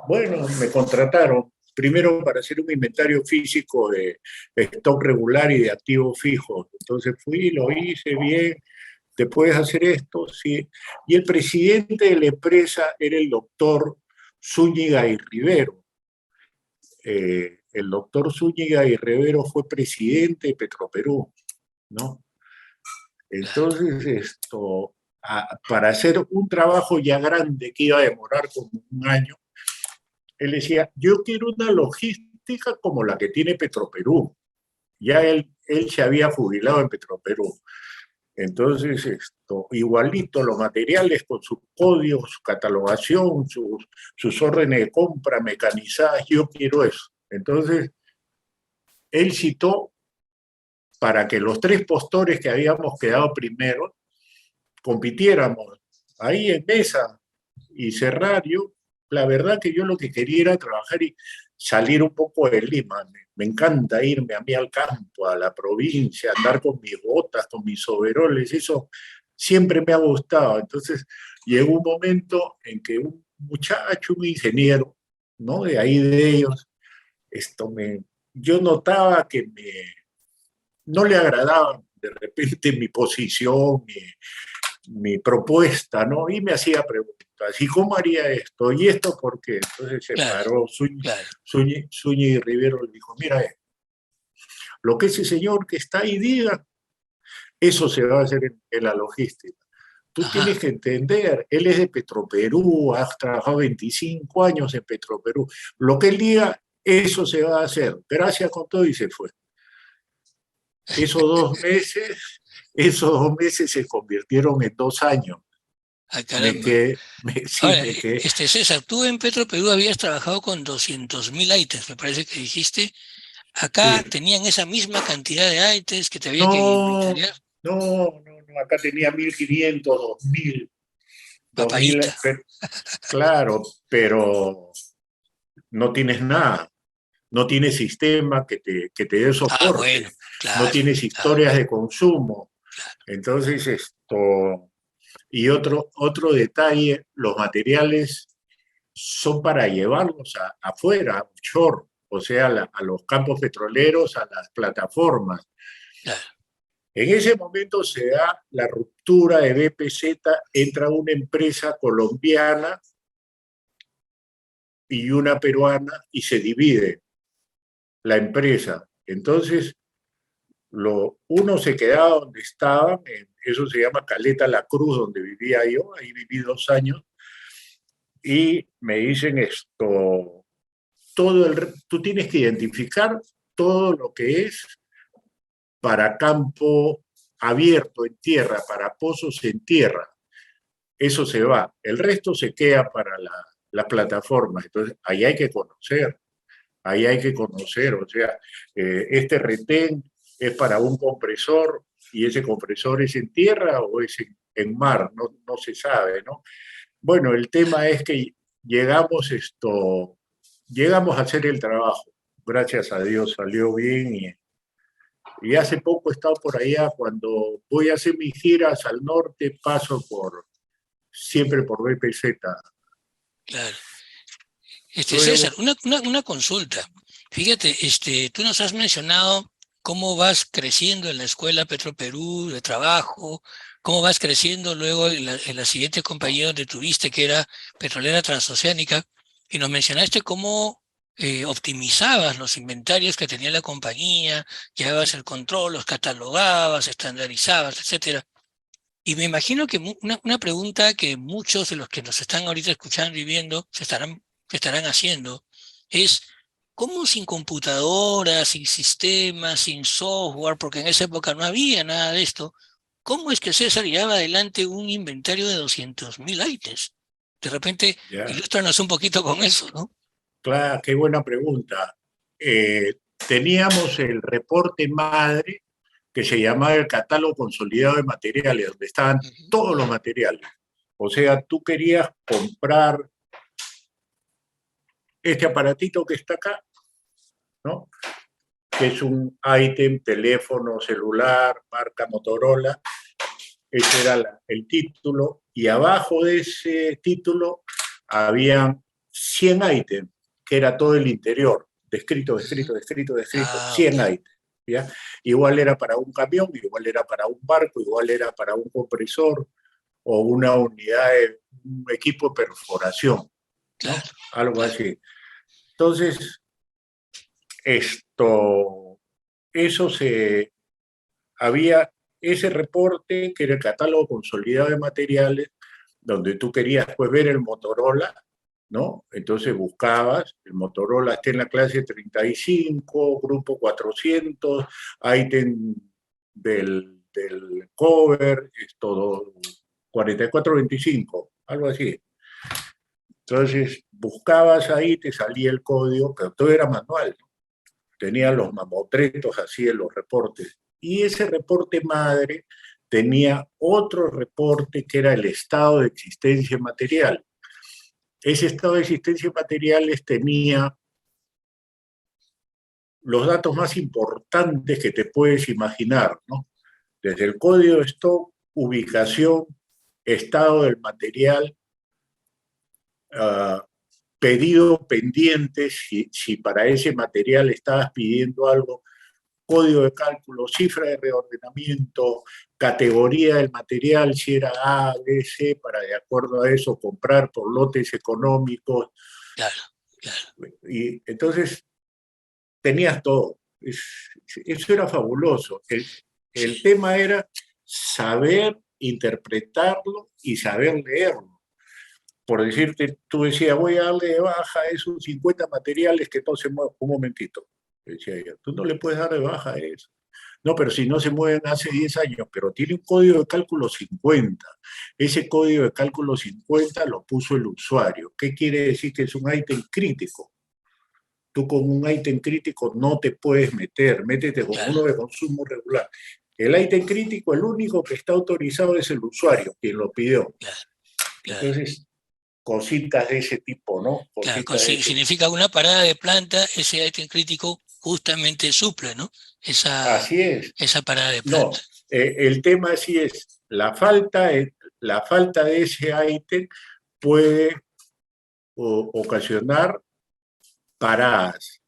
bueno, me contrataron primero para hacer un inventario físico de stock regular y de activos fijos. Entonces fui, lo hice bien, te puedes hacer esto, sí. Y el presidente de la empresa era el doctor Zúñiga y Rivero. El doctor Zúñiga y Rivero fue presidente de Petroperú, ¿no? Claro. Entonces, para hacer un trabajo ya grande que iba a demorar como un año, él decía, yo quiero una logística como la que tiene Petroperú. Ya él se había jubilado en Petroperú. Entonces, igualito, los materiales con sus códigos, su catalogación, sus órdenes de compra mecanizadas, yo quiero eso. Entonces, él citó para que los 3 postores que habíamos quedado primero compitiéramos ahí en mesa y cerrar. La verdad que yo lo que quería era trabajar y salir un poco de Lima. Me encanta irme a mí al campo, a la provincia, andar con mis botas, con mis overoles, eso siempre me ha gustado. Entonces llegó un momento en que un muchacho, un ingeniero, ¿no? De ahí de ellos, yo notaba que no le agradaba de repente mi posición, mi propuesta, ¿no? Y me hacía preguntas, ¿y cómo haría esto? ¿Y esto por qué? Entonces se Claro, paró claro. Zúñiga y Rivero le dijo, mira, lo que ese señor que está ahí diga, eso se va a hacer en la logística. Tú tienes Ajá. que entender, él es de Petroperú, has trabajado 25 años en Petroperú. Lo que él diga, eso se va a hacer. Gracias con todo y se fue. Esos 2 meses, esos 2 meses se convirtieron en 2 años. Ah, Me caramba. quedé, sí, Ahora, me quedé. César, tú en Petroperú habías trabajado con 200.000 ítems, me parece que dijiste. Acá Sí. tenían esa misma cantidad de ítems que te había que No, inventariar. no, acá tenía 1.500, 2.000, 2.000, Papayita. claro, pero no tienes nada, no tienes sistema que te dé Ah, bueno, soporte, no claro, tienes claro, historias de consumo. claro. Entonces, y otro detalle, los materiales son para llevarlos afuera, offshore, o sea, a los campos petroleros, a las plataformas. Claro. En ese momento se da la ruptura de BPZ, entra una empresa colombiana y una peruana y se divide la empresa. Entonces, uno se quedaba donde estaba, eso se llama Caleta La Cruz, donde vivía yo, ahí viví 2 años, y me dicen tú tienes que identificar todo lo que es para campo abierto en tierra, para pozos en tierra. Eso se va. El resto se queda para las plataformas. Entonces, ahí hay que conocer, o sea, este retén es para un compresor y ese compresor es en tierra o es en mar, no se sabe, ¿no? Bueno, el tema es que llegamos a hacer el trabajo. Gracias a Dios salió bien y hace poco he estado por allá. Cuando voy a hacer mis giras al norte, paso siempre por BPZ. Claro. Luego, César, una consulta. Fíjate, tú nos has mencionado cómo vas creciendo en la escuela Petroperú de trabajo, cómo vas creciendo luego en la siguiente compañía donde tuviste, que era Petrolera Transoceánica, y nos mencionaste cómo optimizabas los inventarios que tenía la compañía, llevabas el control, los catalogabas, estandarizabas, etcétera. Y me imagino que una pregunta que muchos de los que nos están ahorita escuchando y viendo se estarán haciendo es, ¿cómo sin computadoras, sin sistemas, sin software, porque en esa época no había nada de esto, cómo es que César llevaba adelante un inventario de 200.000 ítems? De repente, ya, ilústranos un poquito con eso, ¿no? claro, qué buena pregunta. Eh, Teníamos el reporte madre que se llamaba el catálogo consolidado de materiales, donde estaban Ujú. todos los materiales. O sea, tú querías comprar este aparatito que está acá, ¿no? Que es un ítem, teléfono celular, marca Motorola. Ese era el título. Y abajo de ese título habían 100 ítems, que era todo el interior, descrito, Ujú. descrito, descrito, descrito, Ah, ok. 100 ítems. ¿Ya? Igual era para un camión, igual era para un barco, igual era para un compresor o una unidad de un equipo de perforación, ¿no? Claro, Algo claro. así. Entonces, esto, eso había ese reporte que era el catálogo consolidado de materiales, donde tú querías pues ver el Motorola, ¿no? Entonces buscabas, el Motorola está en la clase 35, grupo 400, ítem del cover, es todo 4425, algo así. Entonces buscabas ahí, te salía el código, pero todo era manual, ¿no? Tenía los mamotretos así en los reportes. Y ese reporte madre tenía otro reporte que era el estado de existencia material. Ese estado de existencia materiales tenía los datos más importantes que te puedes imaginar, ¿no? Desde el código de stock, ubicación, estado del material, uh, pedido pendiente, si para ese material estabas pidiendo algo, código de cálculo, cifra de reordenamiento, categoría del material, si era A, B, C, para de acuerdo a eso comprar por lotes económicos. Claro, claro. Y entonces tenías todo. Eso era fabuloso. El Sí, tema era saber interpretarlo y saber leerlo. Por decirte, tú decías, voy a darle de baja a esos 50 materiales que no se mueven. Un momentito, decía yo, tú no le puedes dar de baja a eso. No, pero si no se mueven hace 10 años, pero tiene un código de cálculo 50. Ese código de cálculo 50 lo puso el usuario. ¿Qué quiere decir? Que es un ítem crítico. Tú con un ítem crítico no te puedes meter, métete con claro, uno de consumo regular. El ítem crítico, el único que está autorizado es el usuario, quien lo pidió. claro, claro. Entonces, cositas de ese tipo, ¿no? Claro, Cositas de ese tipo. significa una parada de planta, ese ítem crítico justamente suple, ¿no? Esa, Así es. esa parada de planta. No, el tema sí es la falta de ese ítem puede ocasionar paradas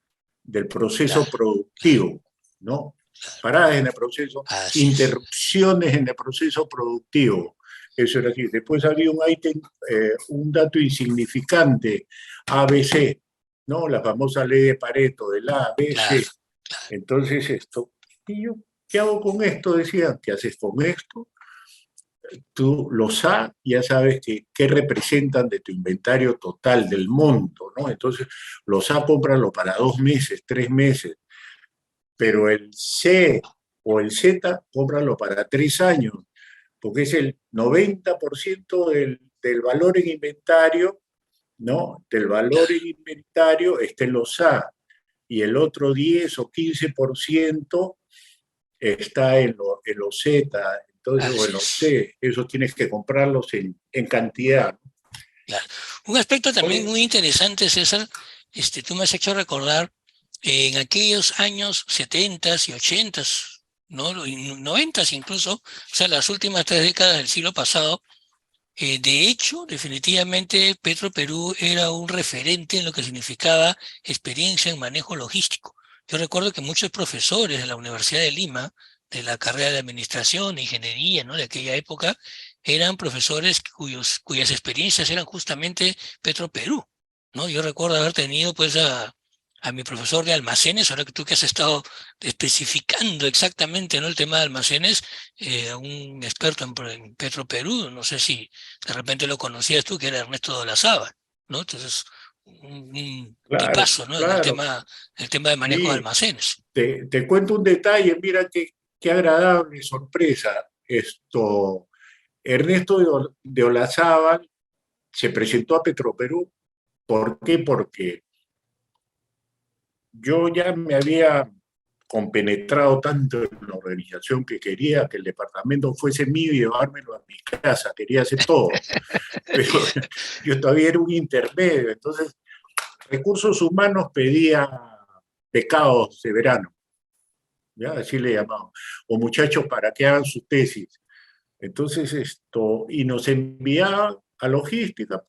del proceso Claro, claro, productivo, ¿no? claro. Paradas en el proceso, Así es. interrupciones en el proceso productivo. Eso era así. Después había un ítem, un dato insignificante, ABC, ¿no? La famosa ley de Pareto, del A, B, C. Claro, claro, Entonces esto, ¿y yo qué hago con esto? Decían, ¿qué haces con esto? Tú los A ya sabes qué representan de tu inventario total, del monto, ¿no? Entonces, los A cómpralo para 2 meses, 3 meses, pero el C o el Z cómpralo para 3 años, porque es el 90% del valor en inventario ¿no? Del valor en inventario está en los A, y el otro 10 o 15% está en los Z. Entonces, Así bueno, es. usted, esos tienes que comprarlos en cantidad. Claro. Un aspecto también Oye, muy interesante, César, tú me has hecho recordar en aquellos años 70 y 80, ¿no? Y 90 incluso, o sea, las últimas 3 décadas del siglo pasado. De hecho, definitivamente Petro Perú era un referente en lo que significaba experiencia en manejo logístico. Yo recuerdo que muchos profesores de la Universidad de Lima, de la carrera de administración e ingeniería, ¿no? De aquella época, eran profesores cuyas experiencias eran justamente Petro Perú, ¿no? Yo recuerdo haber tenido pues a mi profesor de almacenes, ahora que tú que has estado especificando exactamente, ¿no? El tema de almacenes, un experto en Petro Perú, no sé si de repente lo conocías tú, que era Ernesto de la Saba, ¿no? Entonces, un claro, tipazo, ¿no? En claro. el tema de manejo de Sí, almacenes. te cuento un detalle, mira qué agradable sorpresa. Ernesto de Olazábal se presentó a Petroperú. ¿Por qué? Porque yo ya me había compenetrado tanto en la organización que quería que el departamento fuese mío y llevármelo a mi casa, quería hacer todo, pero yo todavía era un intermedio, entonces Recursos Humanos pedía becados de verano, ¿ya? Así le llamamos, o muchachos para que hagan su tesis. Entonces y nos enviaba a logística,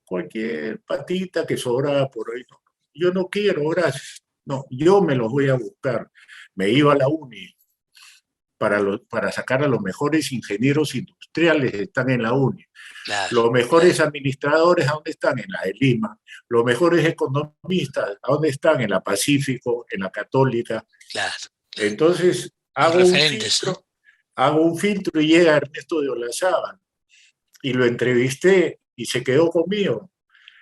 cualquier patita que sobraba por ahí. No, yo no quiero, gracias. No, yo me los voy a buscar. Me iba a la uni para sacar a los mejores ingenieros industriales, están en la uni. Claro, Los mejores claro, administradores, ¿a dónde están? En la de Lima. Los mejores economistas, ¿a dónde están? En la Pacífico, en la Católica. claro, claro. Entonces Los referentes, ¿no? hago un filtro y llega Ernesto de Olazábal y lo entrevisté y se quedó conmigo.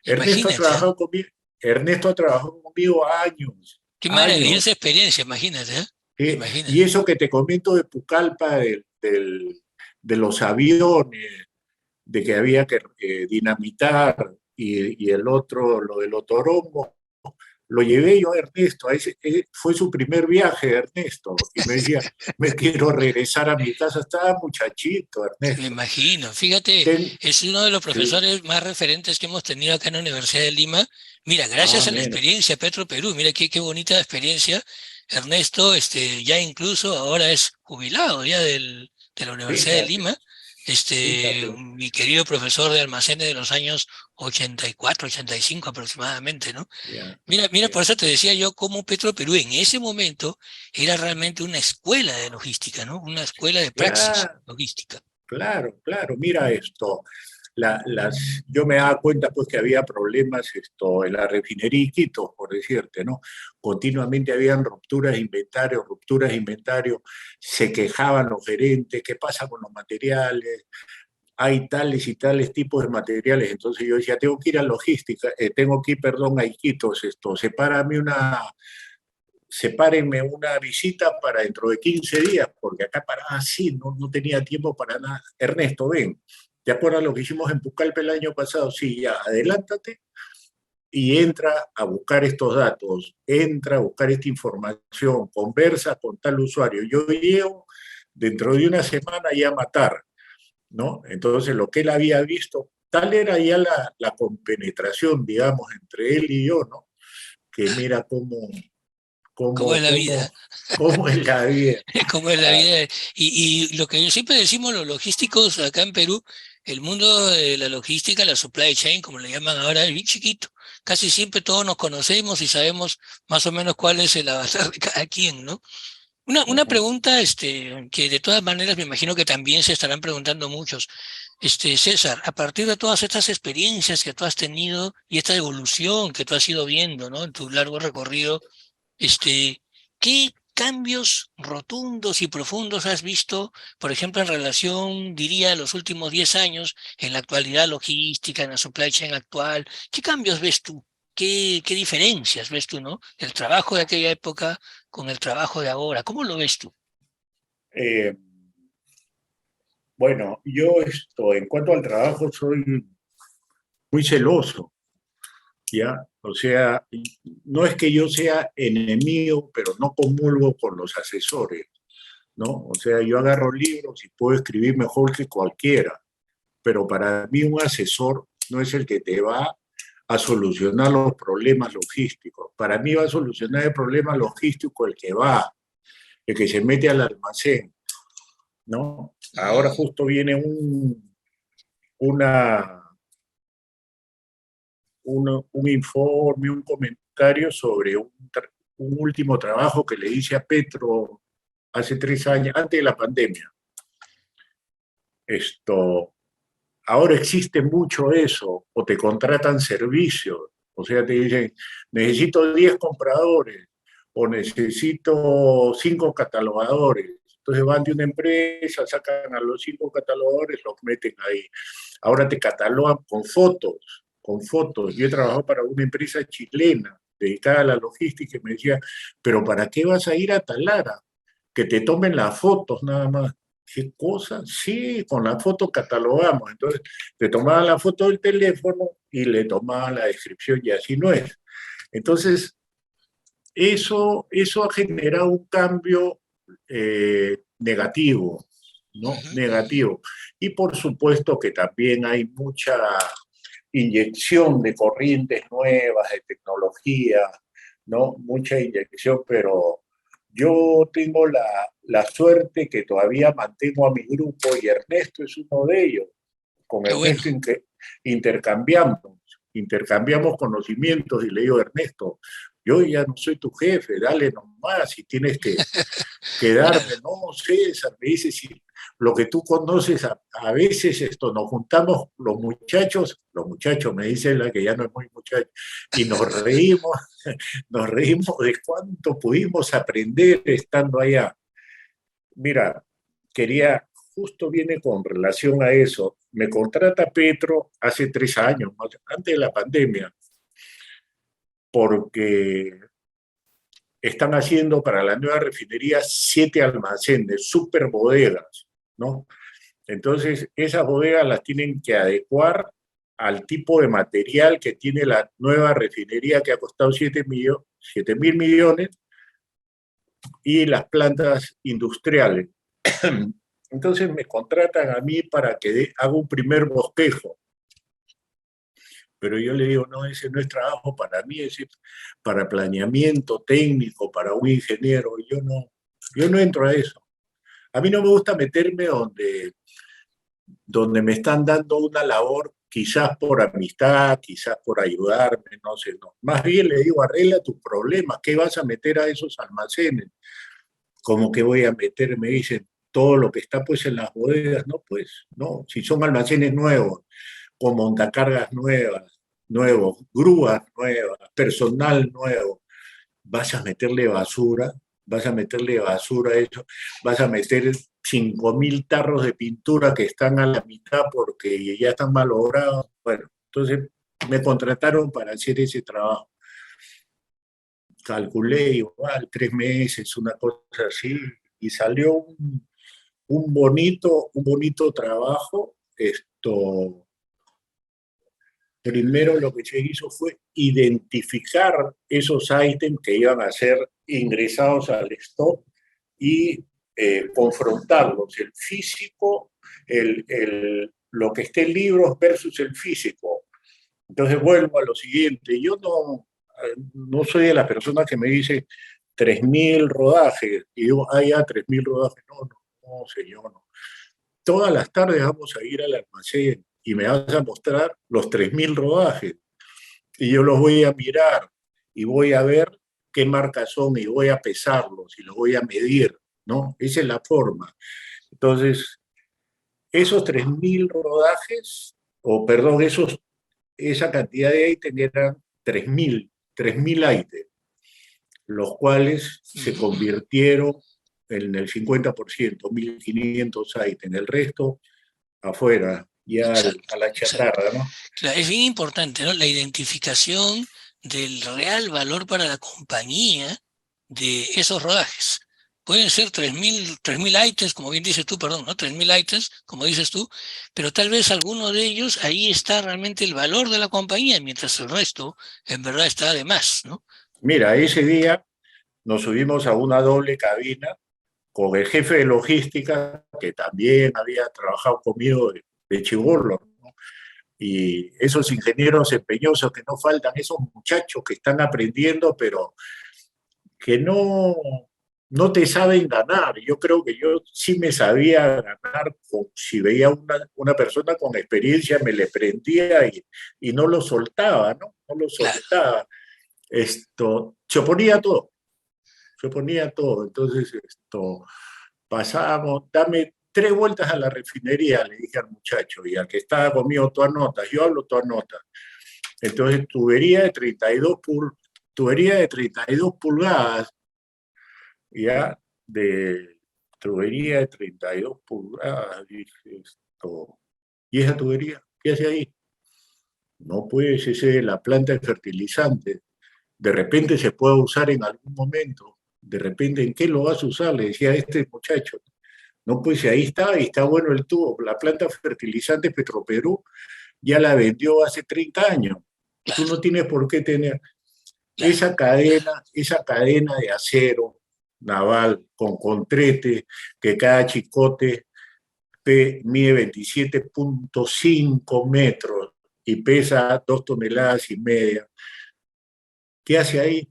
Ernesto ha Imagínate, ¿eh? trabajado conmigo, Ernesto ha trabajado conmigo años, Qué maravillosa años. experiencia, imagínate, ¿eh? Y Imagínate. eso que te comento de Pucallpa, de los aviones, de que había que dinamitar y el otro, lo del otorongo, lo llevé yo a Ernesto, fue su primer viaje, Ernesto, y me decía, me quiero regresar a mi casa, estaba muchachito, Me Ernesto. imagino. Fíjate, Ten, es uno de los sí, profesores más referentes que hemos tenido acá en la Universidad de Lima. Mira, gracias a la amén. experiencia Petro Perú, mira qué bonita experiencia. Ernesto, ya incluso ahora es jubilado ya de la Universidad de Fíjate, Lima. fíjate. Mi querido profesor de almacenes de los años 84, 85 aproximadamente, ¿no? Ya, Mira, por ya. eso te decía yo cómo Petro Perú en ese momento era realmente una escuela de logística, ¿no? Una escuela de praxis Claro, logística. claro, claro. Mira esto. Yo me daba cuenta pues que había problemas en la refinería Iquitos, por decirte, ¿no? Continuamente habían rupturas de inventario, se quejaban los gerentes, ¿qué pasa con los materiales? Hay tales y tales tipos de materiales. Entonces yo decía, tengo que ir a logística, tengo que ir, perdón, a Iquitos, sepárenme una visita para dentro de 15 días, porque acá paraba así, no tenía tiempo para nada. Ernesto, ven, ¿te acuerdas lo que hicimos en Pucallpa el año pasado? Sí, ya, adelántate y entra a buscar estos datos, entra a buscar esta información, conversa con tal usuario. Yo llego dentro de una semana ya a matar, ¿no? Entonces, lo que él había visto, tal era ya la compenetración, digamos, entre él y yo, ¿no? Que mira ¿Cómo es la vida? cómo es la vida. ¿Cómo es la Ah, vida? Y lo que yo siempre decimos los logísticos acá en Perú, el mundo de la logística, la supply chain, como le llaman ahora, es bien chiquito. Casi siempre todos nos conocemos y sabemos más o menos cuál es el avatar de cada quien, ¿no? Una ujú. pregunta, que de todas maneras me imagino que también se estarán preguntando muchos. César, a partir de todas estas experiencias que tú has tenido y esta evolución que tú has ido viendo, ¿no? En tu largo recorrido, ¿qué cambios rotundos y profundos has visto, por ejemplo, en relación, diría, a los últimos 10 años, en la actualidad logística, en la supply chain actual? ¿Qué cambios ves tú? ¿Qué diferencias ves tú, ¿no? El trabajo de aquella época con el trabajo de ahora. ¿Cómo lo ves tú? Eh, bueno, yo en cuanto al trabajo, soy muy celoso. ¿ya? O sea, no es que yo sea enemigo, pero no comulgo con los asesores, ¿no? O sea, yo agarro libros y puedo escribir mejor que cualquiera, pero para mí un asesor no es el que te va a solucionar los problemas logísticos. Para mí va a solucionar el problema logístico el que se mete al almacén, ¿no? Ahora justo viene una, un informe, un comentario sobre un último trabajo que le hice a Petro hace 3 años, antes de la pandemia. Esto, ahora existe mucho eso, o te contratan servicios, o sea, te dicen, necesito 10 compradores, o necesito 5 catalogadores. Entonces van de una empresa, sacan a los 5 catalogadores, los meten ahí. Ahora te catalogan con fotos, con fotos. Yo he trabajado para una empresa chilena dedicada a la logística y me decía, pero ¿para qué vas a ir a Talara? Que te tomen las fotos nada más. ¿Qué cosa? Sí, con la foto catalogamos. Entonces, te tomaban la foto del teléfono y le tomaban la descripción y así no es. Entonces, eso ha generado un cambio negativo, ¿no? Negativo. Y por supuesto que también hay mucha inyección de corrientes nuevas, de tecnología, ¿no? Mucha inyección, pero yo tengo la suerte que todavía mantengo a mi grupo y Ernesto es uno de ellos. Con Qué bueno. Ernesto intercambiamos conocimientos y le digo, Ernesto, yo ya no soy tu jefe, dale nomás, si tienes que darme, Claro. no, César, me dice, si lo que tú conoces, a veces nos juntamos los muchachos, me dice la que ya no es muy muchacho, y nos reímos de cuánto pudimos aprender estando allá. Mira, justo viene con relación a eso, me contrata Petro hace 3 años, antes de la pandemia, porque están haciendo para la nueva refinería 7 almacenes, super bodegas, ¿no? Entonces, esas bodegas las tienen que adecuar al tipo de material que tiene la nueva refinería que ha costado 7.000 millones y las plantas industriales. Entonces me contratan a mí para que haga un primer bosquejo, pero yo le digo, no, ese no es trabajo para mí, ese es para planeamiento técnico, para un ingeniero, yo no entro a eso. A mí no me gusta meterme donde me están dando una labor, quizás por amistad, quizás por ayudarme, no sé, no. Más bien le digo, arregla tus problemas, ¿qué vas a meter a esos almacenes? ¿Cómo que voy a meter? Me dicen, todo lo que está pues en las bodegas, no, pues, no, si son almacenes nuevos, con montacargas nuevos, grúas nuevas, personal nuevo, vas a meterle basura a eso, vas a meter 5.000 tarros de pintura que están a la mitad porque ya están malogrados. Bueno, entonces me contrataron para hacer ese trabajo. Calculé igual 3 meses, una cosa así, y salió un bonito trabajo. Primero lo que se hizo fue identificar esos ítems que iban a ser ingresados al stock y confrontarlos, el físico, lo que esté en libros versus el físico. Entonces vuelvo a lo siguiente, yo no soy de las personas que me dice 3.000 rodajes, y yo, ya 3.000 rodajes, no, señor, no. Todas las tardes vamos a ir al almacén y me vas a mostrar los 3.000 rodajes y yo los voy a mirar y voy a ver qué marcas son y voy a pesarlos y los voy a medir, ¿no? Esa es la forma. Entonces, esos 3.000 rodajes, o perdón, esa cantidad de ítems eran 3.000 ítems, los cuales se convirtieron en el 50%, 1.500 ítems, el resto afuera, ya Exacto, a la exacto. chatarra, ¿no? Claro, es bien importante, ¿no? La identificación del real valor para la compañía de esos rodajes. pueden ser 3.000 ítems, como bien dices tú, perdón, ¿no? 3.000 ítems, como dices tú, pero tal vez alguno de ellos, ahí está realmente el valor de la compañía, mientras el resto en verdad está de más, ¿no? Mira, ese día nos subimos a una doble cabina con el jefe de logística, que también había trabajado conmigo de chibolo, ¿no? Y esos ingenieros empeñosos que no faltan, esos muchachos que están aprendiendo, pero que no te saben ganar. Yo creo que yo sí me sabía ganar, si veía una persona con experiencia, me le prendía y no lo soltaba, ¿no? No lo Claro, soltaba. Se oponía a todo, se oponía a todo. Entonces, pasábamos, dame 3 vueltas a la refinería, le dije al muchacho, y al que estaba conmigo, tú anotas, yo hablo, tú anotas. Entonces, tubería de 32 pulgadas, ya, de tubería de 32 pulgadas, dije esto. ¿Y esa tubería? ¿Qué hace ahí? No puede ser la planta de fertilizante. De repente se puede usar en algún momento. De repente, ¿en qué lo vas a usar? Le decía a este muchacho. No, pues ahí está, y está bueno el tubo. La planta fertilizante Petroperú ya la vendió hace 30 años. Tú claro, no tienes por qué tener claro. esa cadena de acero naval con contrete, que cada chicote mide 27,5 metros y pesa 2,5 toneladas. ¿Qué hace ahí?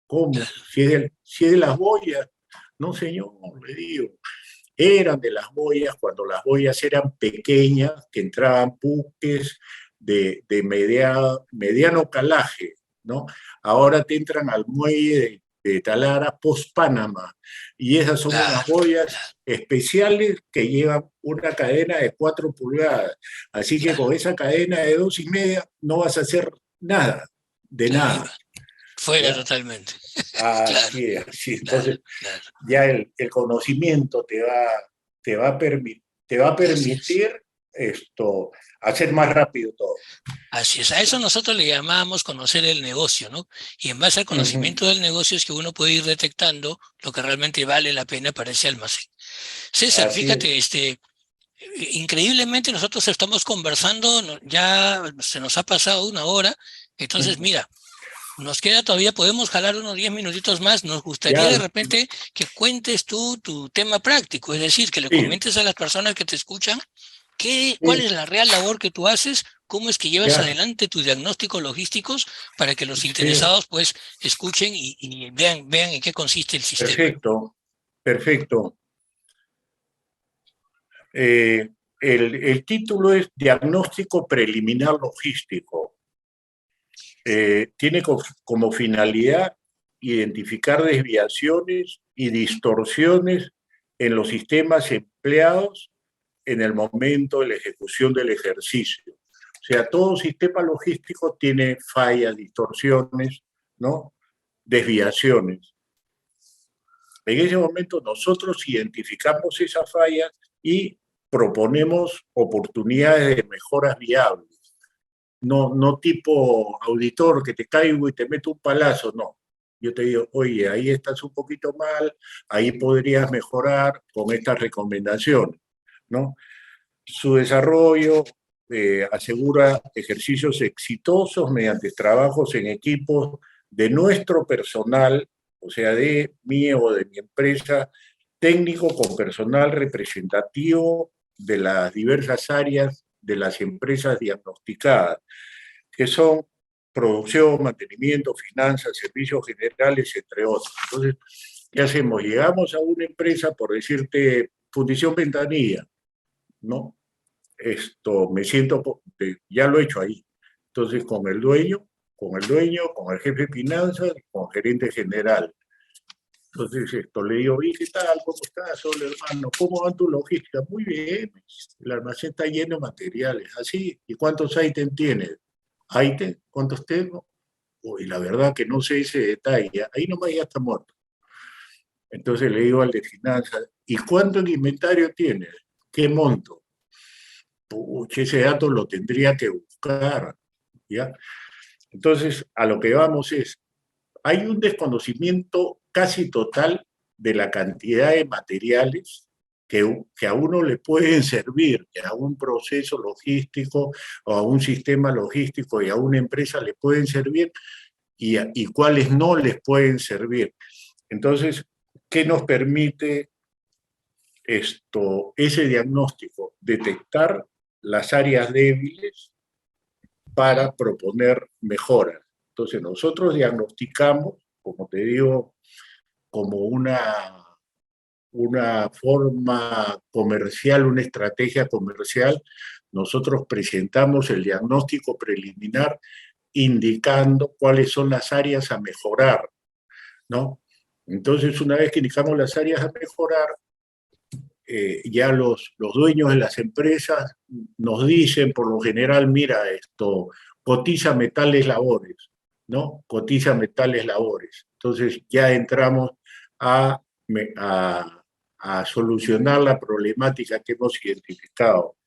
¿Cómo? Si es de las boyas. No, señor, le digo. Eran de las boyas cuando las boyas eran pequeñas, que entraban buques de mediano calaje, ¿no? Ahora te entran al muelle de Talara post-Panamá, y esas son unas Claro, boyas especiales que llevan una cadena de 4 pulgadas. Así que claro, con esa cadena de 2,5 no vas a hacer nada, de claro. nada, Fuera ¿ya? totalmente. Claro, Así es, así. claro, Entonces, claro. ya el conocimiento te va a Así es. permitir hacer más rápido todo. Así es. A eso nosotros le llamamos conocer el negocio, ¿no? Y en base al Ujú. conocimiento del negocio es que uno puede ir detectando lo que realmente vale la pena para ese almacén. César, Así es. fíjate, increíblemente nosotros estamos conversando, ya se nos ha pasado una hora, entonces Ujú. mira, nos queda todavía, podemos jalar unos 10 minutitos más. Nos gustaría de Ya, repente que cuentes tú tu tema práctico, es decir, que le sí, comentes a las personas que te escuchan cuál sí, es la real labor que tú haces, cómo es que llevas ya, adelante tus diagnósticos logísticos para que los sí, interesados pues escuchen y vean en qué consiste el sistema. perfecto, perfecto. Eh, el título es Diagnóstico Preliminar Logístico. Tiene como finalidad identificar desviaciones y distorsiones en los sistemas empleados en el momento de la ejecución del ejercicio. O sea, todo sistema logístico tiene fallas, distorsiones, ¿no? Desviaciones. En ese momento nosotros identificamos esas fallas y proponemos oportunidades de mejoras viables. No tipo auditor que te caigo y te meto un palazo, no. Yo te digo, oye, ahí estás un poquito mal, ahí podrías mejorar con estas recomendaciones, ¿no? Su desarrollo asegura ejercicios exitosos mediante trabajos en equipos de nuestro personal, o sea, de mí o de mi empresa, técnico con personal representativo de las diversas áreas de las empresas diagnosticadas, que son producción, mantenimiento, finanzas, servicios generales, entre otros. Entonces, ¿qué hacemos? Llegamos a una empresa, por decirte, Fundición Ventanilla, ¿no? Me siento, ya lo he hecho ahí. Entonces, con el jefe de finanzas, con el gerente general. Entonces, le digo, ¿y qué tal? ¿Cómo estás? Hola, hermano, ¿cómo va tu logística? Muy bien, el almacén está lleno de materiales. ¿Así? ¿Y cuántos ítems tienes? ¿Ítems? ¿Cuántos tengo? Uy, la verdad que no sé ese detalle. Ahí nomás ya está muerto. Entonces le digo al de finanzas, ¿y cuánto en inventario tienes? ¿Qué monto? Pucha, ese dato lo tendría que buscar, ¿ya? Entonces, a lo que vamos es, hay un desconocimiento casi total de la cantidad de materiales que a uno le pueden servir, que a un proceso logístico o a un sistema logístico y a una empresa le pueden servir y cuáles no les pueden servir. Entonces, ¿qué nos permite ese diagnóstico? Detectar las áreas débiles para proponer mejoras. Entonces, nosotros diagnosticamos, como te digo, como una forma comercial, una estrategia comercial. Nosotros presentamos el diagnóstico preliminar indicando cuáles son las áreas a mejorar, ¿no? Entonces, una vez que indicamos las áreas a mejorar, ya los dueños de las empresas nos dicen por lo general, mira, cotiza metales labores, ¿no? Cotiza metales labores. Entonces ya entramos a, a solucionar la problemática que hemos identificado.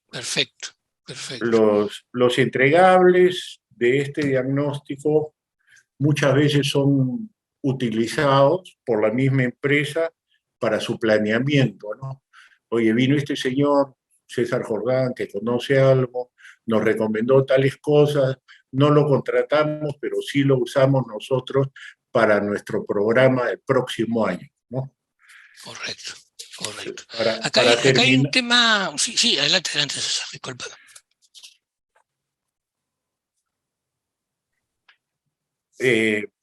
Perfecto, perfecto. Los entregables de este diagnóstico muchas veces son utilizados por la misma empresa para su planeamiento, ¿no? Oye, vino este señor, César Jordán, que conoce algo, nos recomendó tales cosas, no lo contratamos, pero sí lo usamos nosotros para nuestro programa del próximo año, ¿no? Correcto, correcto. Para Acá hay un tema... Sí, sí, adelante, César, disculpa.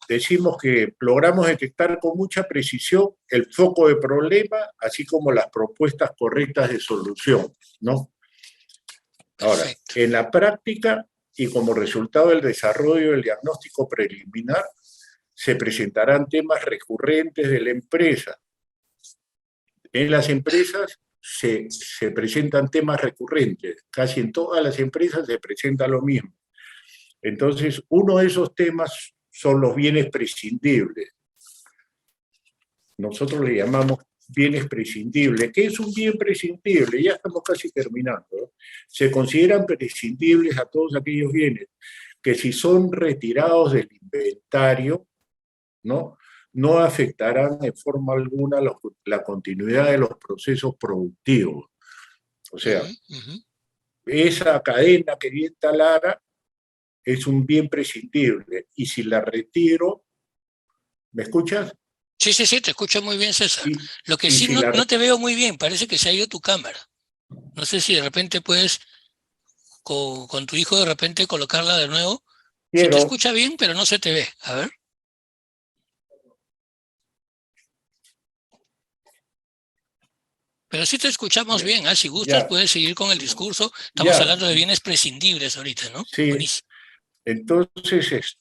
Decimos que logramos detectar con mucha precisión el foco de problema, así como las propuestas correctas de solución, ¿no? Ahora, Perfecto. en la práctica y como resultado del desarrollo del diagnóstico preliminar, se presentarán temas recurrentes de la empresa. En las empresas se presentan temas recurrentes, casi en todas las empresas se presenta lo mismo. Entonces, uno de esos temas son los bienes prescindibles. Nosotros le llamamos bienes prescindibles. ¿Qué es un bien prescindible? Ya estamos casi terminando, ¿no? Se consideran prescindibles a todos aquellos bienes que si son retirados del inventario, ¿no? No afectarán de forma alguna la continuidad de los procesos productivos. O sea, esa cadena que vi instalada es un bien prescindible y si la retiro, ¿me escuchas? Sí, sí, sí, te escucho muy bien, César. Lo que sí si no te veo muy bien, parece que se ha ido tu cámara. No sé si de repente puedes con tu hijo de repente colocarla de nuevo. Se te escucha bien, pero no se te ve. A ver. Pero sí te escuchamos bien, ¿ah? Si gustas, puedes seguir con el discurso. Estamos hablando de bienes prescindibles ahorita, ¿no? Sí. Buenísimo. Entonces,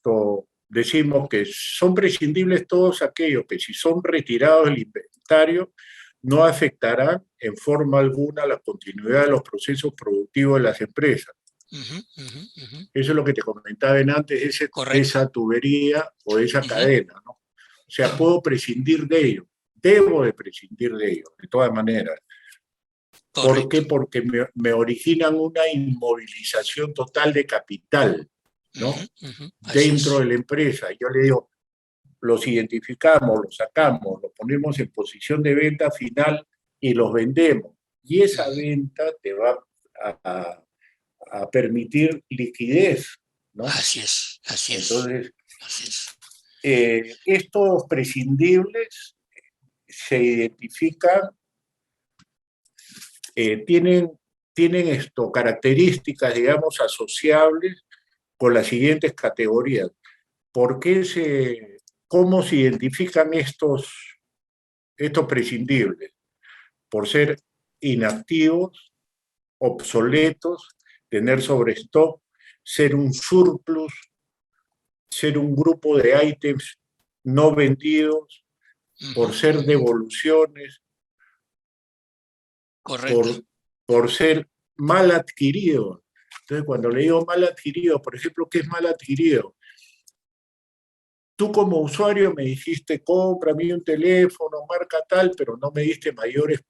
decimos que son prescindibles todos aquellos que si son retirados del inventario no afectarán en forma alguna la continuidad de los procesos productivos de las empresas. Eso es lo que te comentaba antes, esa tubería o esa cadena, ¿no? O sea, puedo prescindir de ello, debo de prescindir de ello, de todas maneras. ¿Por qué? Porque me originan una inmovilización total de capital, ¿no? Dentro de la empresa. Yo le digo, los identificamos, los sacamos, los ponemos en posición de venta final y los vendemos. Y esa venta te va a permitir liquidez, ¿no? Así es, así es. Entonces, así es. Estos prescindibles se identifican, tienen características, digamos, asociables con las siguientes categorías. ¿Cómo se identifican estos prescindibles? Por ser inactivos, obsoletos, tener sobrestock, ser un surplus, ser un grupo de ítems no vendidos, por ser devoluciones, por ser mal adquiridos. Entonces, cuando le digo mal adquirido, por ejemplo, ¿qué es mal adquirido? Tú como usuario me dijiste, cómprame un teléfono, marca tal, pero no me diste mayores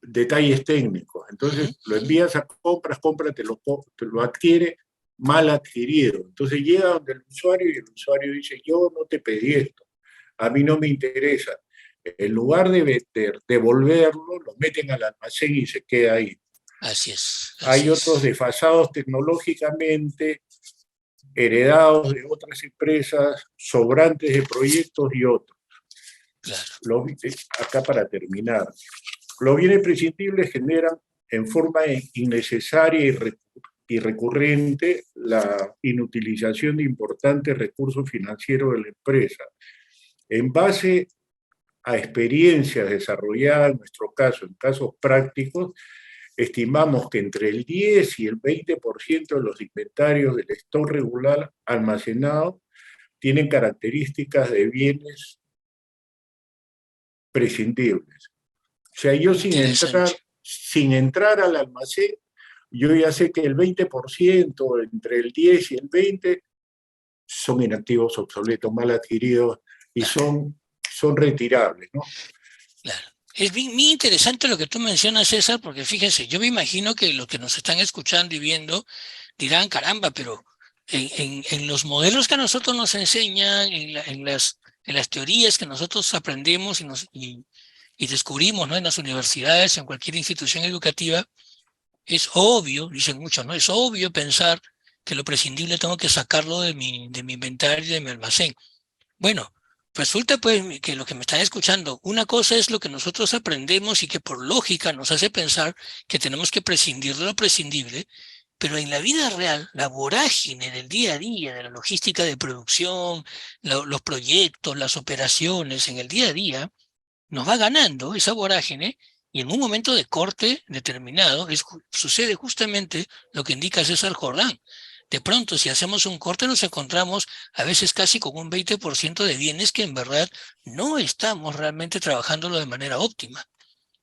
detalles técnicos. Entonces lo envías a compra, te lo adquiere mal adquirido. Entonces llega donde el usuario y el usuario dice, yo no te pedí esto. a mí no me interesa. En lugar de devolverlo, lo meten al almacén y se queda ahí. Así es, así Hay otros es. desfasados tecnológicamente, heredados de otras empresas, sobrantes de proyectos y otros. Claro. Acá para terminar, los bienes prescindibles generan en forma innecesaria y recurrente la inutilización de importantes recursos financieros de la empresa. En base a experiencias desarrolladas en nuestro caso, en casos prácticos, estimamos que entre el 10 y el 20% de los inventarios del stock regular almacenado tienen características de bienes prescindibles. O sea, yo Interesante. sin entrar al almacén, yo ya sé que el 20%, entre el 10 y el 20, son inactivos, obsoletos, mal adquiridos y Claro, son retirables, ¿no? claro. Es bien interesante lo que tú mencionas, César, porque fíjense, yo me imagino que los que nos están escuchando y viendo dirán, caramba, pero en los modelos que a nosotros nos enseñan, en las teorías que nosotros aprendemos y descubrimos, ¿no? En las universidades, en cualquier institución educativa, es obvio, dicen muchos, ¿no? Es obvio pensar que lo prescindible tengo que sacarlo de mi inventario y de mi almacén. Bueno, resulta pues que lo que me están escuchando, una cosa es lo que nosotros aprendemos y que por lógica nos hace pensar que tenemos que prescindir de lo prescindible, pero en la vida real, la vorágine del día a día, de la logística de producción, los proyectos, las operaciones en el día a día, nos va ganando esa vorágine y en un momento de corte determinado sucede justamente lo que indica César Jordán. De pronto, si hacemos un corte, nos encontramos a veces casi con un 20% de bienes que en verdad no estamos realmente trabajándolo de manera óptima.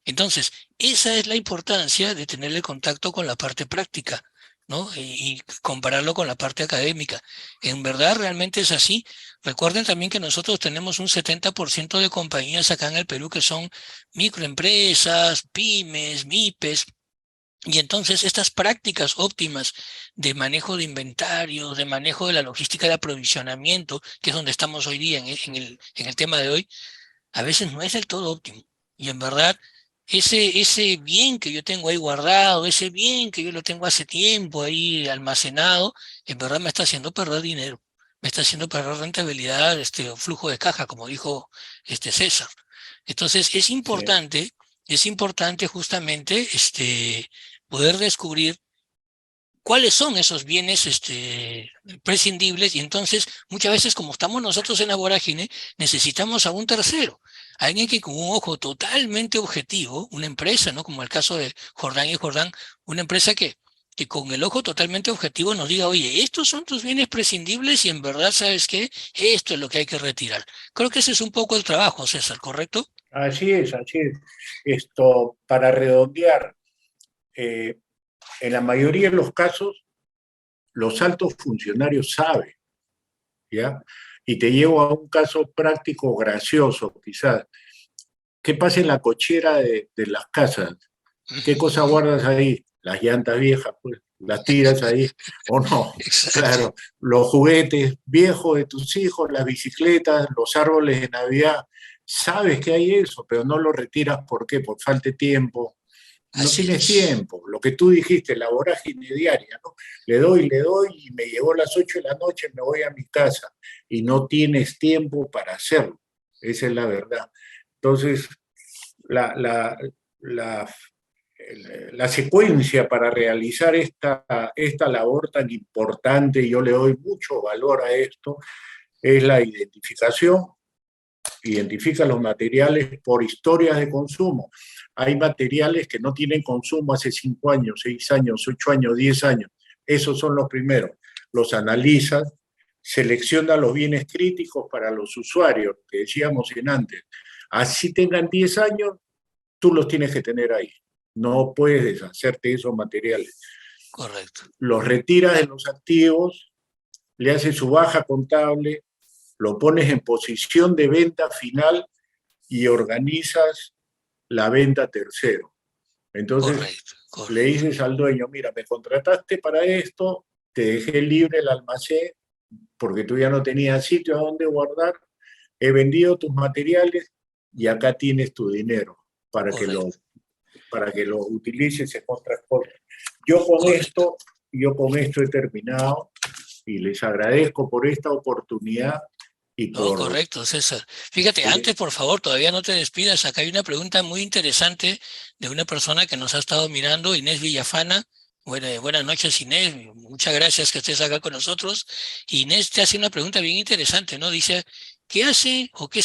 Entonces, esa es la importancia de tener el contacto con la parte práctica, ¿no? Y compararlo con la parte académica. En verdad, realmente es así. Recuerden también que nosotros tenemos un 70% de compañías acá en el Perú que son microempresas, pymes, MIPES, y entonces estas prácticas óptimas de manejo de inventarios, de manejo de la logística de aprovisionamiento, que es donde estamos hoy día en el tema de hoy, a veces no es del todo óptimo. Y en verdad, ese bien que yo tengo ahí guardado, ese bien que yo lo tengo hace tiempo ahí almacenado, en verdad me está haciendo perder dinero, me está haciendo perder rentabilidad, o flujo de caja, como dijo César. Entonces, Sí. es importante justamente poder descubrir cuáles son esos bienes prescindibles y entonces muchas veces como estamos nosotros en la vorágine necesitamos a un tercero, alguien que con un ojo totalmente objetivo, una empresa, ¿no? Como el caso de Jordán y Jordán, una empresa que con el ojo totalmente objetivo nos diga, oye, estos son tus bienes prescindibles y en verdad, ¿sabes qué? Esto es lo que hay que retirar. Creo que ese es un poco el trabajo, César, ¿correcto? Así es, así es. Esto, para redondear, eh, en la mayoría de los casos, los altos funcionarios saben, ¿ya? Y te llevo a un caso práctico gracioso, quizás. ¿Qué pasa en la cochera de las casas? ¿Qué cosa guardas ahí? Las llantas viejas, pues, las tiras ahí, o no. Exacto. Claro, los juguetes viejos de tus hijos, las bicicletas, los árboles de Navidad. Sabes que hay eso, pero no lo retiras. ¿Por qué? Por falta de tiempo. No Así tienes es. tiempo. Lo que tú dijiste, la vorágine diaria, ¿no? Le doy y me llegó a las 8 de la noche, me voy a mi casa y no tienes tiempo para hacerlo. Esa es la verdad. Entonces, la, la, la, la secuencia para realizar esta labor tan importante, y yo le doy mucho valor a esto, es la identificación. Identifica los materiales por historias de consumo. Hay materiales que no tienen consumo hace 5 años, 6 años, 8 años, 10 años. Esos son los primeros. Los analizas, selecciona los bienes críticos para los usuarios, que decíamos en antes. Así tengan 10 años, tú los tienes que tener ahí. No puedes deshacerte de esos materiales. Correcto. Los retiras de los activos, le haces su baja contable, lo pones en posición de venta final y organizas la venta a tercero. Entonces Correcto. le Correcto. dices al dueño, mira, me contrataste para esto, te dejé libre el almacén porque tú ya no tenías sitio a donde guardar, he vendido tus materiales y acá tienes tu dinero correcto, para que lo utilices en otras cosas. Yo con correcto. esto, yo con esto he terminado y les agradezco por esta oportunidad y No, por... correcto, César. Fíjate, eh, antes, por favor, todavía no te despidas. Acá hay una pregunta muy interesante de una persona que nos ha estado mirando, Inés Villafana. Buenas noches, Inés. Muchas gracias que estés acá con nosotros. Inés te hace una pregunta bien interesante, ¿no? Dice, ¿qué hace o qué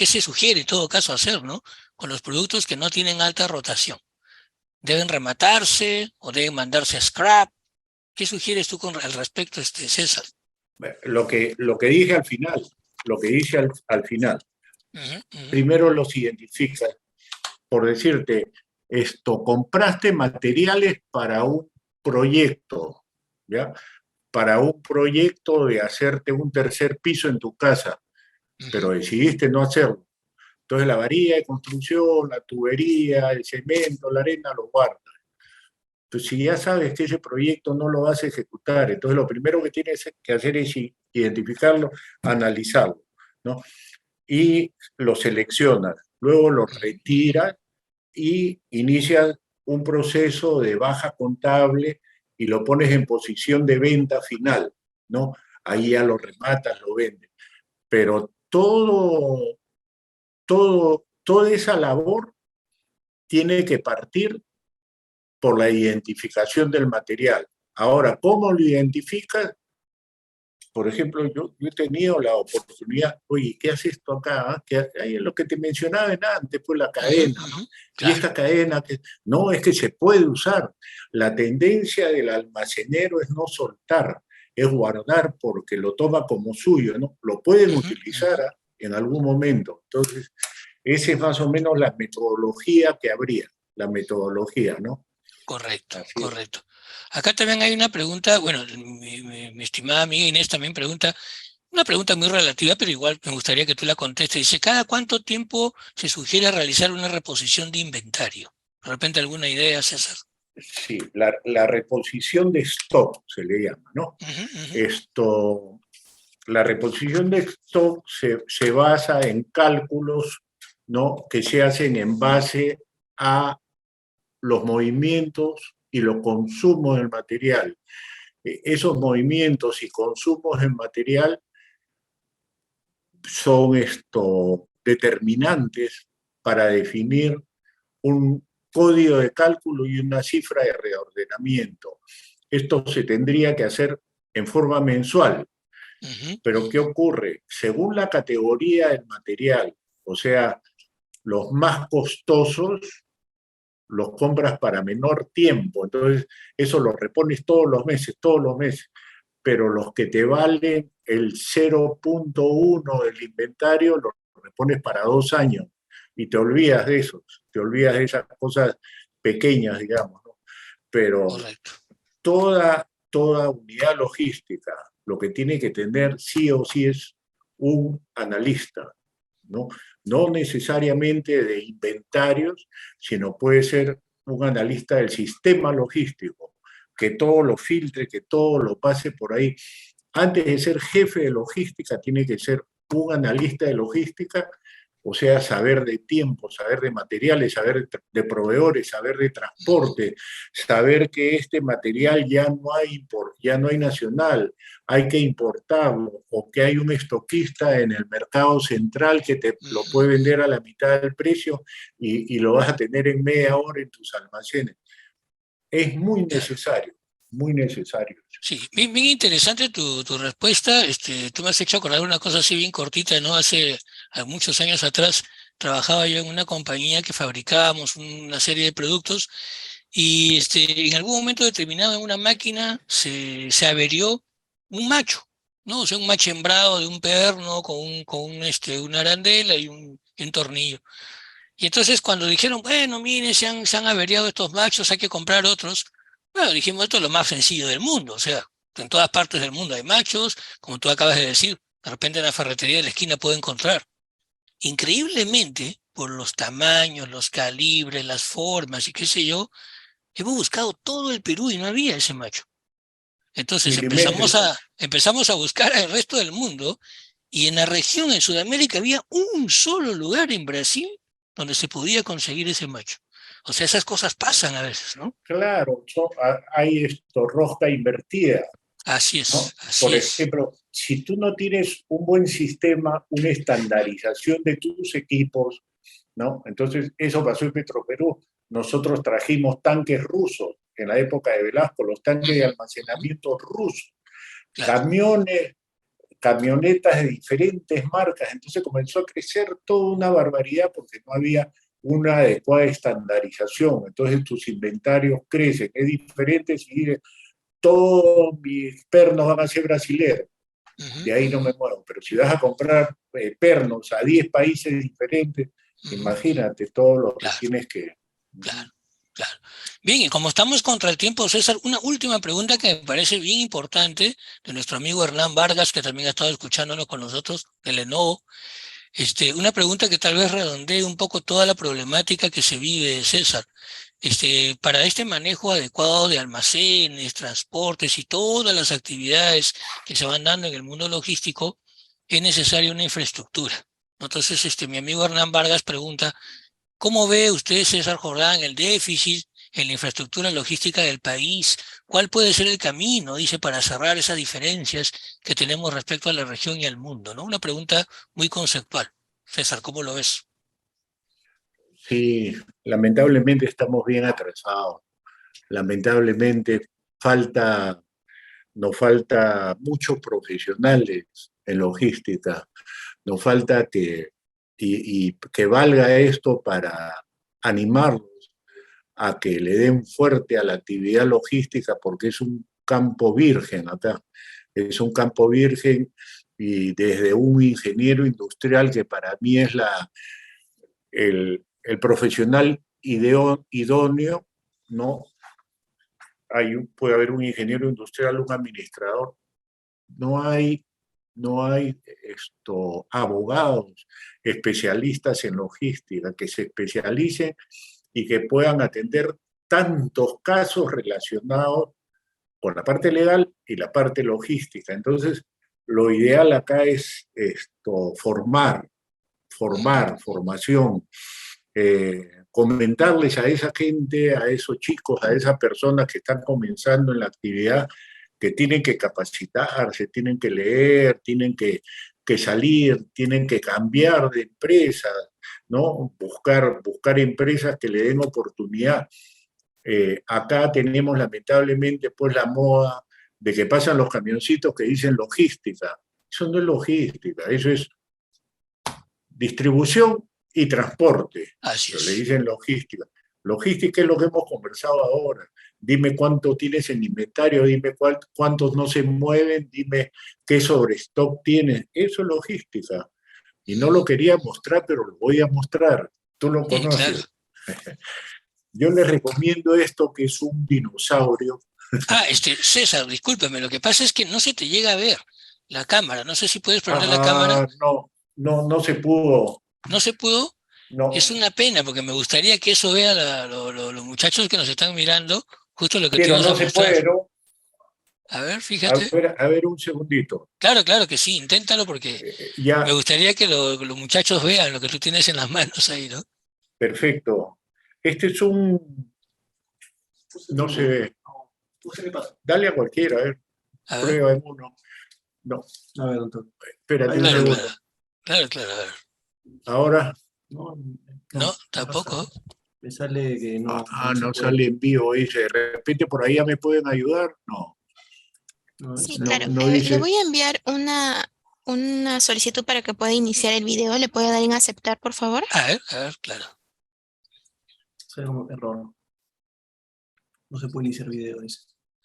se sugiere en todo caso hacer, ¿no? Con los productos que no tienen alta rotación. ¿Deben rematarse o deben mandarse a scrap? ¿Qué sugieres tú al respecto, César? lo que dije al final, lo que dije al final, Ujú, ujú, primero los identificas, por decirte, compraste materiales para un proyecto, ¿ya? Para un proyecto de hacerte un tercer piso en tu casa, pero ujú, decidiste no hacerlo. Entonces la varilla de construcción, la tubería, el cemento, la arena, lo guardas. Entonces, si ya sabes que ese proyecto no lo vas a ejecutar, entonces lo primero que tienes que hacer es identificarlo, analizarlo, ¿no? Y lo seleccionas, luego lo ujú, ujú. retiras y inicias un proceso de baja contable y lo pones en posición de venta final, ¿no? Ahí ya lo rematas, lo vendes. Pero toda esa labor tiene que partir por la identificación del material. Ahora, ¿cómo lo identificas? Por ejemplo, yo he tenido la oportunidad, oye, ¿qué hace esto acá? ¿Qué hay en lo que te mencionaba antes? Pues la Ujú, cadena, ujú, ¿no? Y claro, esta cadena, que no, es que se puede usar. La tendencia del almacenero es no soltar, es guardar porque lo toma como suyo, ¿no? Lo pueden ujú, ujú. utilizar en algún momento. Entonces, esa es más o menos la metodología que habría, la metodología, ¿no? Correcto, Así es. correcto. Acá también hay una pregunta, bueno, mi estimada amiga Inés también pregunta, una pregunta muy relativa, pero igual me gustaría que tú la contestes. Dice, ¿cada cuánto tiempo se sugiere realizar una reposición de inventario? ¿De repente alguna idea, César? Sí, la reposición de stock se le llama, ¿no? Ujú, ujú, Esto, la reposición de stock se basa en cálculos, ¿no? Que se hacen en base a los movimientos y los consumos del material. Esos movimientos y consumos del material son determinantes para definir un código de cálculo y una cifra de reordenamiento. Esto se tendría que hacer en forma mensual. ujú, Pero ¿qué ujú. ocurre? Según la categoría del material, o sea, los más costosos los compras para menor tiempo, entonces eso lo repones todos los meses, pero los que te valen el 0,1 del inventario los repones para 2 años y te olvidas de eso, te olvidas de esas cosas pequeñas, digamos, ¿no? Pero Correcto. toda unidad logística lo que tiene que tener sí o sí es un analista, ¿no? No necesariamente de inventarios, sino puede ser un analista del sistema logístico, que todo lo filtre, que todo lo pase por ahí. Antes de ser jefe de logística, tiene que ser un analista de logística, o sea, saber de tiempo, saber de materiales, saber de proveedores, saber de transporte, saber que este material ya no hay nacional, hay que importarlo, o que hay un estoquista en el mercado central que te lo Ujú, puede ujú. vender a la mitad del precio y lo vas a tener en media hora en tus almacenes. Es Claro. muy necesario. Sí, bien, bien interesante tu respuesta. Tú me has hecho acordar una cosa así bien cortita, ¿no? Hace muchos años atrás trabajaba yo en una compañía que fabricábamos una serie de productos y en algún momento determinado en una máquina se averió un macho, ¿no? O sea, un machembrado de un perno una arandela y un tornillo. Y entonces cuando dijeron, bueno, miren, se han averiado estos machos, hay que comprar otros. Bueno, dijimos, esto es lo más sencillo del mundo. O sea, en todas partes del mundo hay machos, como tú acabas de decir, de repente en la ferretería de la esquina puedo encontrar. Increíblemente, por los tamaños, los calibres, las formas y qué sé yo, hemos buscado todo el Perú y no había ese macho. Entonces Milimétrico. empezamos a buscar al resto del mundo Y en la región, en Sudamérica, había un solo lugar en Brasil donde se podía conseguir ese macho. O sea, esas cosas pasan a veces, ¿no? Claro, hay esto, rosca invertida, ¿no? Así Por es. ejemplo, si tú no tienes un buen sistema, una estandarización de tus equipos, ¿no? Entonces, eso pasó en Petroperú. Nosotros trajimos tanques rusos en la época de Velasco, los tanques de Ujú, ujú, almacenamiento rusos, claro. camiones, camionetas de diferentes marcas. Entonces comenzó a crecer toda una barbaridad porque no había una adecuada estandarización. Entonces tus inventarios crecen. Es diferente si dices, todos mis pernos van a ser brasileños, Ujú, de ahí no ujú, me muevo. Pero si vas a comprar pernos a 10 países diferentes, ujú, ujú, imagínate todo lo que claro, tienes que... claro. Claro. Bien, y como estamos contra el tiempo, César, una última pregunta que me parece bien importante de nuestro amigo Hernán Vargas, que también ha estado escuchándonos con nosotros de Lenovo. Una pregunta que tal vez redondee un poco toda la problemática que se vive, César. Para este manejo adecuado de almacenes, transportes y todas las actividades que se van dando en el mundo logístico, es necesaria una infraestructura. Entonces, mi amigo Hernán Vargas pregunta, ¿cómo ve usted, César Jordán, el déficit en la infraestructura logística del país? ¿Cuál puede ser el camino, dice, para cerrar esas diferencias que tenemos respecto a la región y al mundo? ¿No? Una pregunta muy conceptual. César, ¿cómo lo ves? Sí, lamentablemente estamos bien atrasados. Lamentablemente falta nos falta muchos profesionales en logística, nos falta y que valga esto para animarlos a que le den fuerte a la actividad logística porque es un campo virgen acá, es un campo virgen y desde un ingeniero industrial que para mí es el profesional idóneo, ¿no? Puede haber un ingeniero industrial, un administrador, no hay, no hay abogados especialistas en logística que se especialicen y que puedan atender tantos casos relacionados con la parte legal y la parte logística. Entonces, lo ideal acá es Ujú, formación, comentarles a esa gente, a esos chicos, a esas personas que están comenzando en la actividad, que tienen que capacitarse, tienen que leer, tienen que salir, tienen que cambiar de empresa, ¿no? Buscar empresas que le den oportunidad. Acá tenemos lamentablemente pues la moda de que pasan los camioncitos que dicen logística. Eso no es logística, eso es distribución y transporte, así pero le es. dicen logística. Logística es lo que hemos conversado ahora. Dime cuánto tienes en inventario, dime cuántos no se mueven, dime qué sobrestock tienes. Eso es logística. Y no lo Ujú, quería mostrar, pero lo voy a mostrar. Tú lo claro. conoces. Yo les recomiendo esto que es un dinosaurio. César, discúlpeme, lo que pasa es que no se te llega a ver la cámara. No sé si puedes prender la cámara. Ah, no, no se pudo. ¿No se pudo? Es No, una pena porque me gustaría que eso vean los muchachos que nos están mirando, justo lo que te pero ibas a no se mostrar. puede, ¿no? A ver, fíjate. A ver un segundito. Claro, claro que sí, inténtalo porque me Ya, gustaría que los muchachos vean lo que tú tienes en las manos ahí, ¿no? perfecto. Este es un, no se ve. Dale a cualquiera, a ver, A ver, prueba en uno. No, a ver, doctor. Espérate un claro, claro, segundo. claro, claro, a ver. Ahora, No, no pasa tampoco. nada. Me sale que no sale en vivo, dice. De repente por ahí ya me pueden ayudar. No, Sí, claro. no Le dice. voy a enviar una solicitud para que pueda iniciar el video. ¿Le puede dar en aceptar, por favor? A ver, claro. Sale como error. No se puede iniciar video, dice.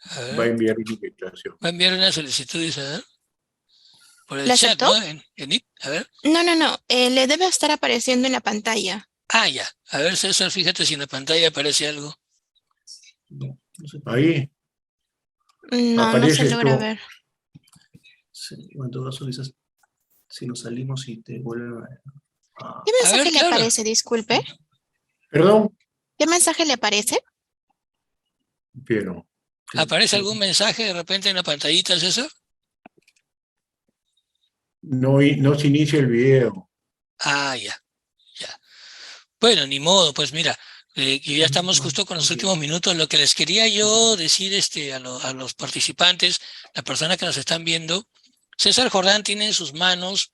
A Va a ver, enviar una invitación. va a enviar una solicitud, dice, a ver, por el ¿Le chat, aceptó? ¿no? En It, a ver. No, no, no. Le debe estar apareciendo en la pantalla. Ah, ya. A ver, César, fíjate si en la pantalla aparece algo. No se puede. Ahí No, no se aparece logra esto. ver. Sí, en todo caso, dices, si nos salimos y te vuelven ¿Qué A ver, mensaje le claro. aparece? Disculpe. Perdón, ¿Qué mensaje le aparece? pero ¿Aparece algún mensaje de repente en la pantallita, César? no se inicia el video. Ah, ya, ya. Bueno, ni modo, pues mira, que ya estamos justo con los últimos minutos. Lo que les quería yo decir a los participantes, las personas que nos están viendo, César Jordán tiene en sus manos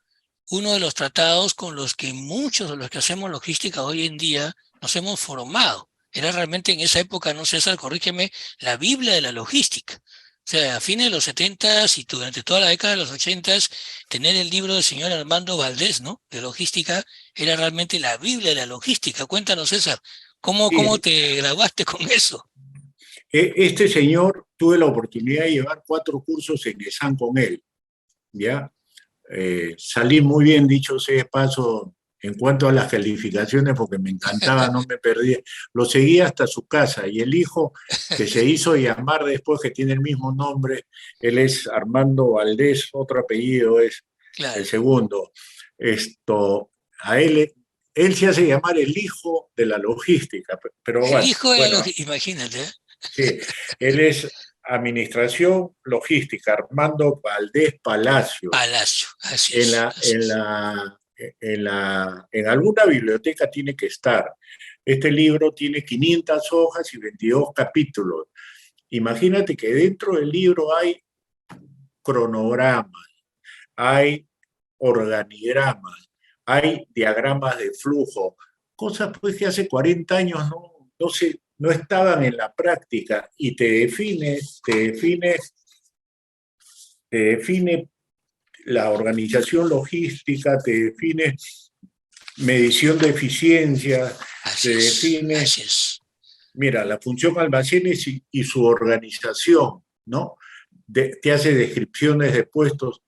uno de los tratados con los que muchos de los que hacemos logística hoy en día nos hemos formado. Era realmente en esa época, no César, corrígeme, la Biblia de la logística. O sea, a fines de los 70 y durante toda la década de los 80, tener el libro del señor Armando Valdés, ¿no? De logística, era realmente la Biblia de la logística. Cuéntanos, César, ¿cómo Sí, te graduaste con eso? este señor tuve la oportunidad de llevar 4 cursos en ESAN con él, ¿ya? Salí muy bien, dicho sea de paso, en cuanto a las calificaciones, porque me encantaba, no me perdía. Lo seguí hasta su casa y el hijo que se hizo llamar después, que tiene el mismo nombre, él es Armando Valdés, otro apellido es el Claro, segundo. A él se hace llamar el hijo de la logística, pero el bueno, hijo de la bueno, logística, imagínate, ¿eh? sí, él es Administración Logística, Armando Valdés Palacio. Palacio, así En es, la, así en es. la, en alguna biblioteca tiene que estar. Este libro tiene 500 hojas y 22 capítulos. Imagínate que dentro del libro hay cronogramas, hay organigramas, hay diagramas de flujo, cosas pues que hace 40 años no estaban en la práctica y te define la organización logística, te define medición de eficiencia, te Así es, define, así es. mira, la función almacenes y su organización, ¿no? Te hace descripciones de puestos.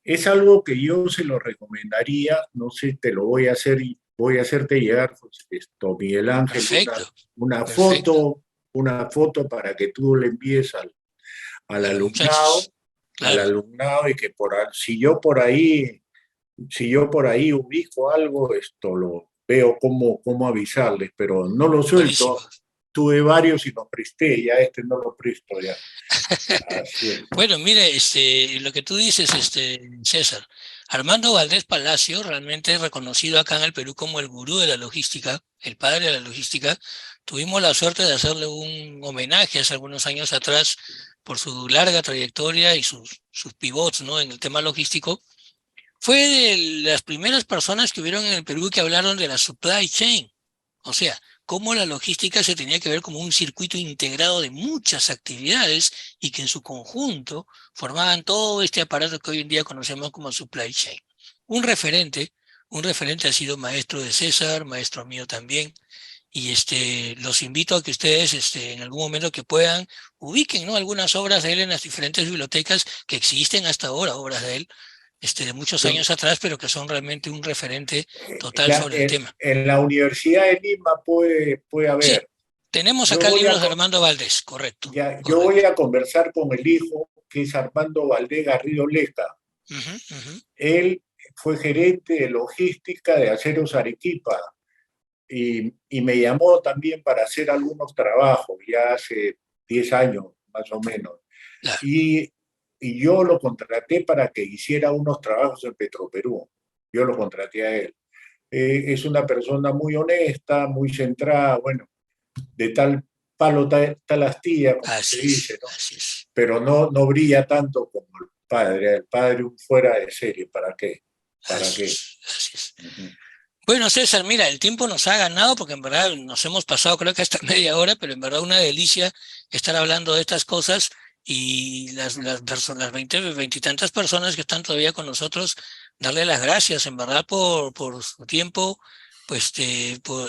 Es algo que yo se lo recomendaría, no sé, te lo voy a hacer y voy a hacerte llegar, pues, Miguel Ángel, Perfecto, una perfecto. foto, una foto para que tú le envíes al A los alumnado, muchachos, claro. y que si yo por ahí ubico algo, esto lo veo cómo avisarles, pero no lo Buenísimo. suelto. Tuve varios y los presté, ya este no lo presto ya. Así es. Bueno, mire, lo que tú dices, César, Armando Valdés Palacio, realmente reconocido acá en el Perú como el gurú de la logística, el padre de la logística. Tuvimos la suerte de hacerle un homenaje hace algunos años atrás por su larga trayectoria y sus pivots, ¿no? En el tema logístico. Fue de las primeras personas que hubieron en el Perú que hablaron de la supply chain. O sea, cómo la logística se tenía que ver como un circuito integrado de muchas actividades y que en su conjunto formaban todo este aparato que hoy en día conocemos como supply chain. Un referente, un referente ha sido maestro de César, maestro mío también, y los invito a que ustedes en algún momento que puedan ubiquen, ¿no? Algunas obras de él en las diferentes bibliotecas que existen hasta ahora, obras de él, de muchos años atrás, pero que son realmente un referente total sobre el tema. En la Universidad de Lima puede Sí, haber. tenemos Yo acá voy a, libros de Armando Valdés, correcto, yo voy correcto. a conversar con el hijo, que es Armando Valdés Garrido Leca. Ujú, ujú. Él fue gerente de logística de Aceros Arequipa y me llamó también para hacer algunos trabajos, ya hace 10 años más o menos. Claro, Y, y yo lo contraté para que hiciera unos trabajos en Petroperú. Yo lo contraté a él. Es una persona muy honesta, muy centrada, bueno, de tal palo, tal astilla, como se así dice, es, ¿no? así es. Pero no brilla tanto como el padre un fuera de serie, ¿para qué? ¿Para Así qué? es, así es. Ujú. Bueno, César, mira, el tiempo nos ha ganado porque en verdad nos hemos pasado creo que hasta media hora, pero en verdad una delicia estar hablando de estas cosas y las 20, 20 y tantas personas que están todavía con nosotros, darle las gracias en verdad por su tiempo. Pues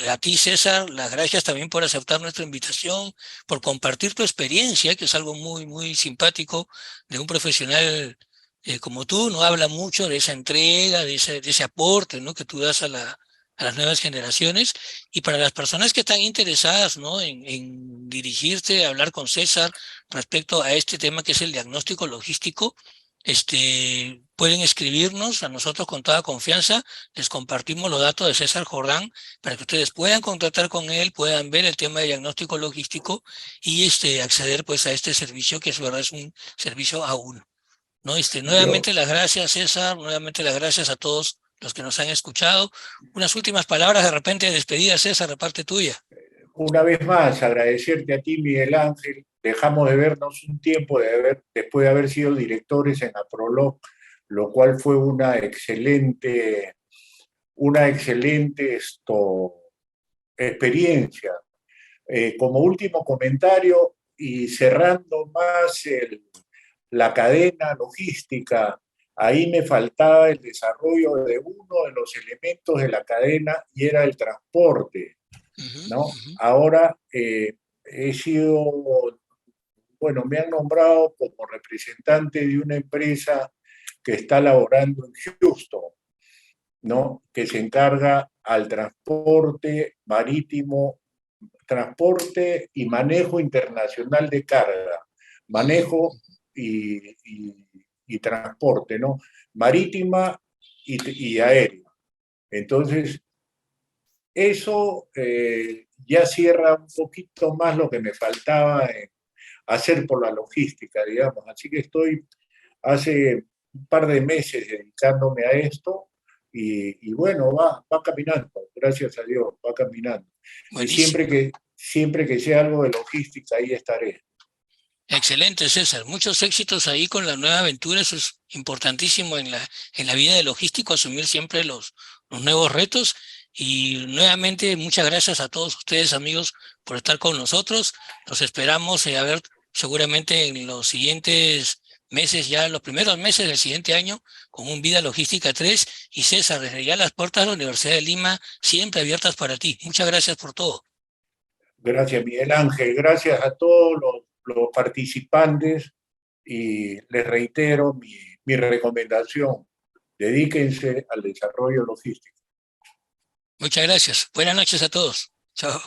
a ti, César, las gracias también por aceptar nuestra invitación, por compartir tu experiencia, que es algo muy, muy simpático de un profesional como tú, no habla mucho de esa entrega, de ese aporte, ¿no? Que tú das a las nuevas generaciones. Y para las personas que están interesadas, ¿no? en dirigirse, a hablar con César respecto a este tema que es el diagnóstico logístico, pueden escribirnos a nosotros con toda confianza. Les compartimos los datos de César Jordán para que ustedes puedan contactar con él, puedan ver el tema de diagnóstico logístico y acceder pues a este servicio que es verdad es un servicio a uno. ¿no? Nuevamente las gracias, César, nuevamente las gracias a todos los que nos han escuchado. Unas últimas palabras de repente de despedida, César, de parte tuya. Una vez más, agradecerte a ti, Miguel Ángel. Dejamos de vernos un tiempo después de haber sido directores en APROLOG, lo cual fue una excelente experiencia. Como último comentario y cerrando más la cadena logística, ahí me faltaba el desarrollo de uno de los elementos de la cadena y era el transporte, ¿no? Ahora he sido, bueno, me han nombrado como representante de una empresa que está laborando en Houston, ¿no? Que se encarga al transporte marítimo, transporte y manejo internacional de carga, manejo y transporte, ¿no? Marítima y aérea. Entonces, eso ya cierra un poquito más lo que me faltaba hacer por la logística, digamos. Así que estoy hace un par de meses dedicándome a esto y bueno, va caminando, gracias a Dios, va caminando. Buenísimo. Y siempre que sea algo de logística, ahí estaré. Excelente, César. Muchos éxitos ahí con la nueva aventura. Eso es importantísimo en la vida de logístico, asumir siempre los nuevos retos. Y nuevamente, muchas gracias a todos ustedes, amigos, por estar con nosotros. Los esperamos a ver seguramente en los siguientes meses, ya los primeros meses del siguiente año, con un Vida Logística 3. Y César, desde ya las puertas de la Universidad de Lima siempre abiertas para ti. Muchas gracias por todo. Gracias, Miguel Ángel. Gracias a todos los participantes y les reitero mi recomendación. Dedíquense al desarrollo logístico. Muchas gracias. Buenas noches a todos. Chao.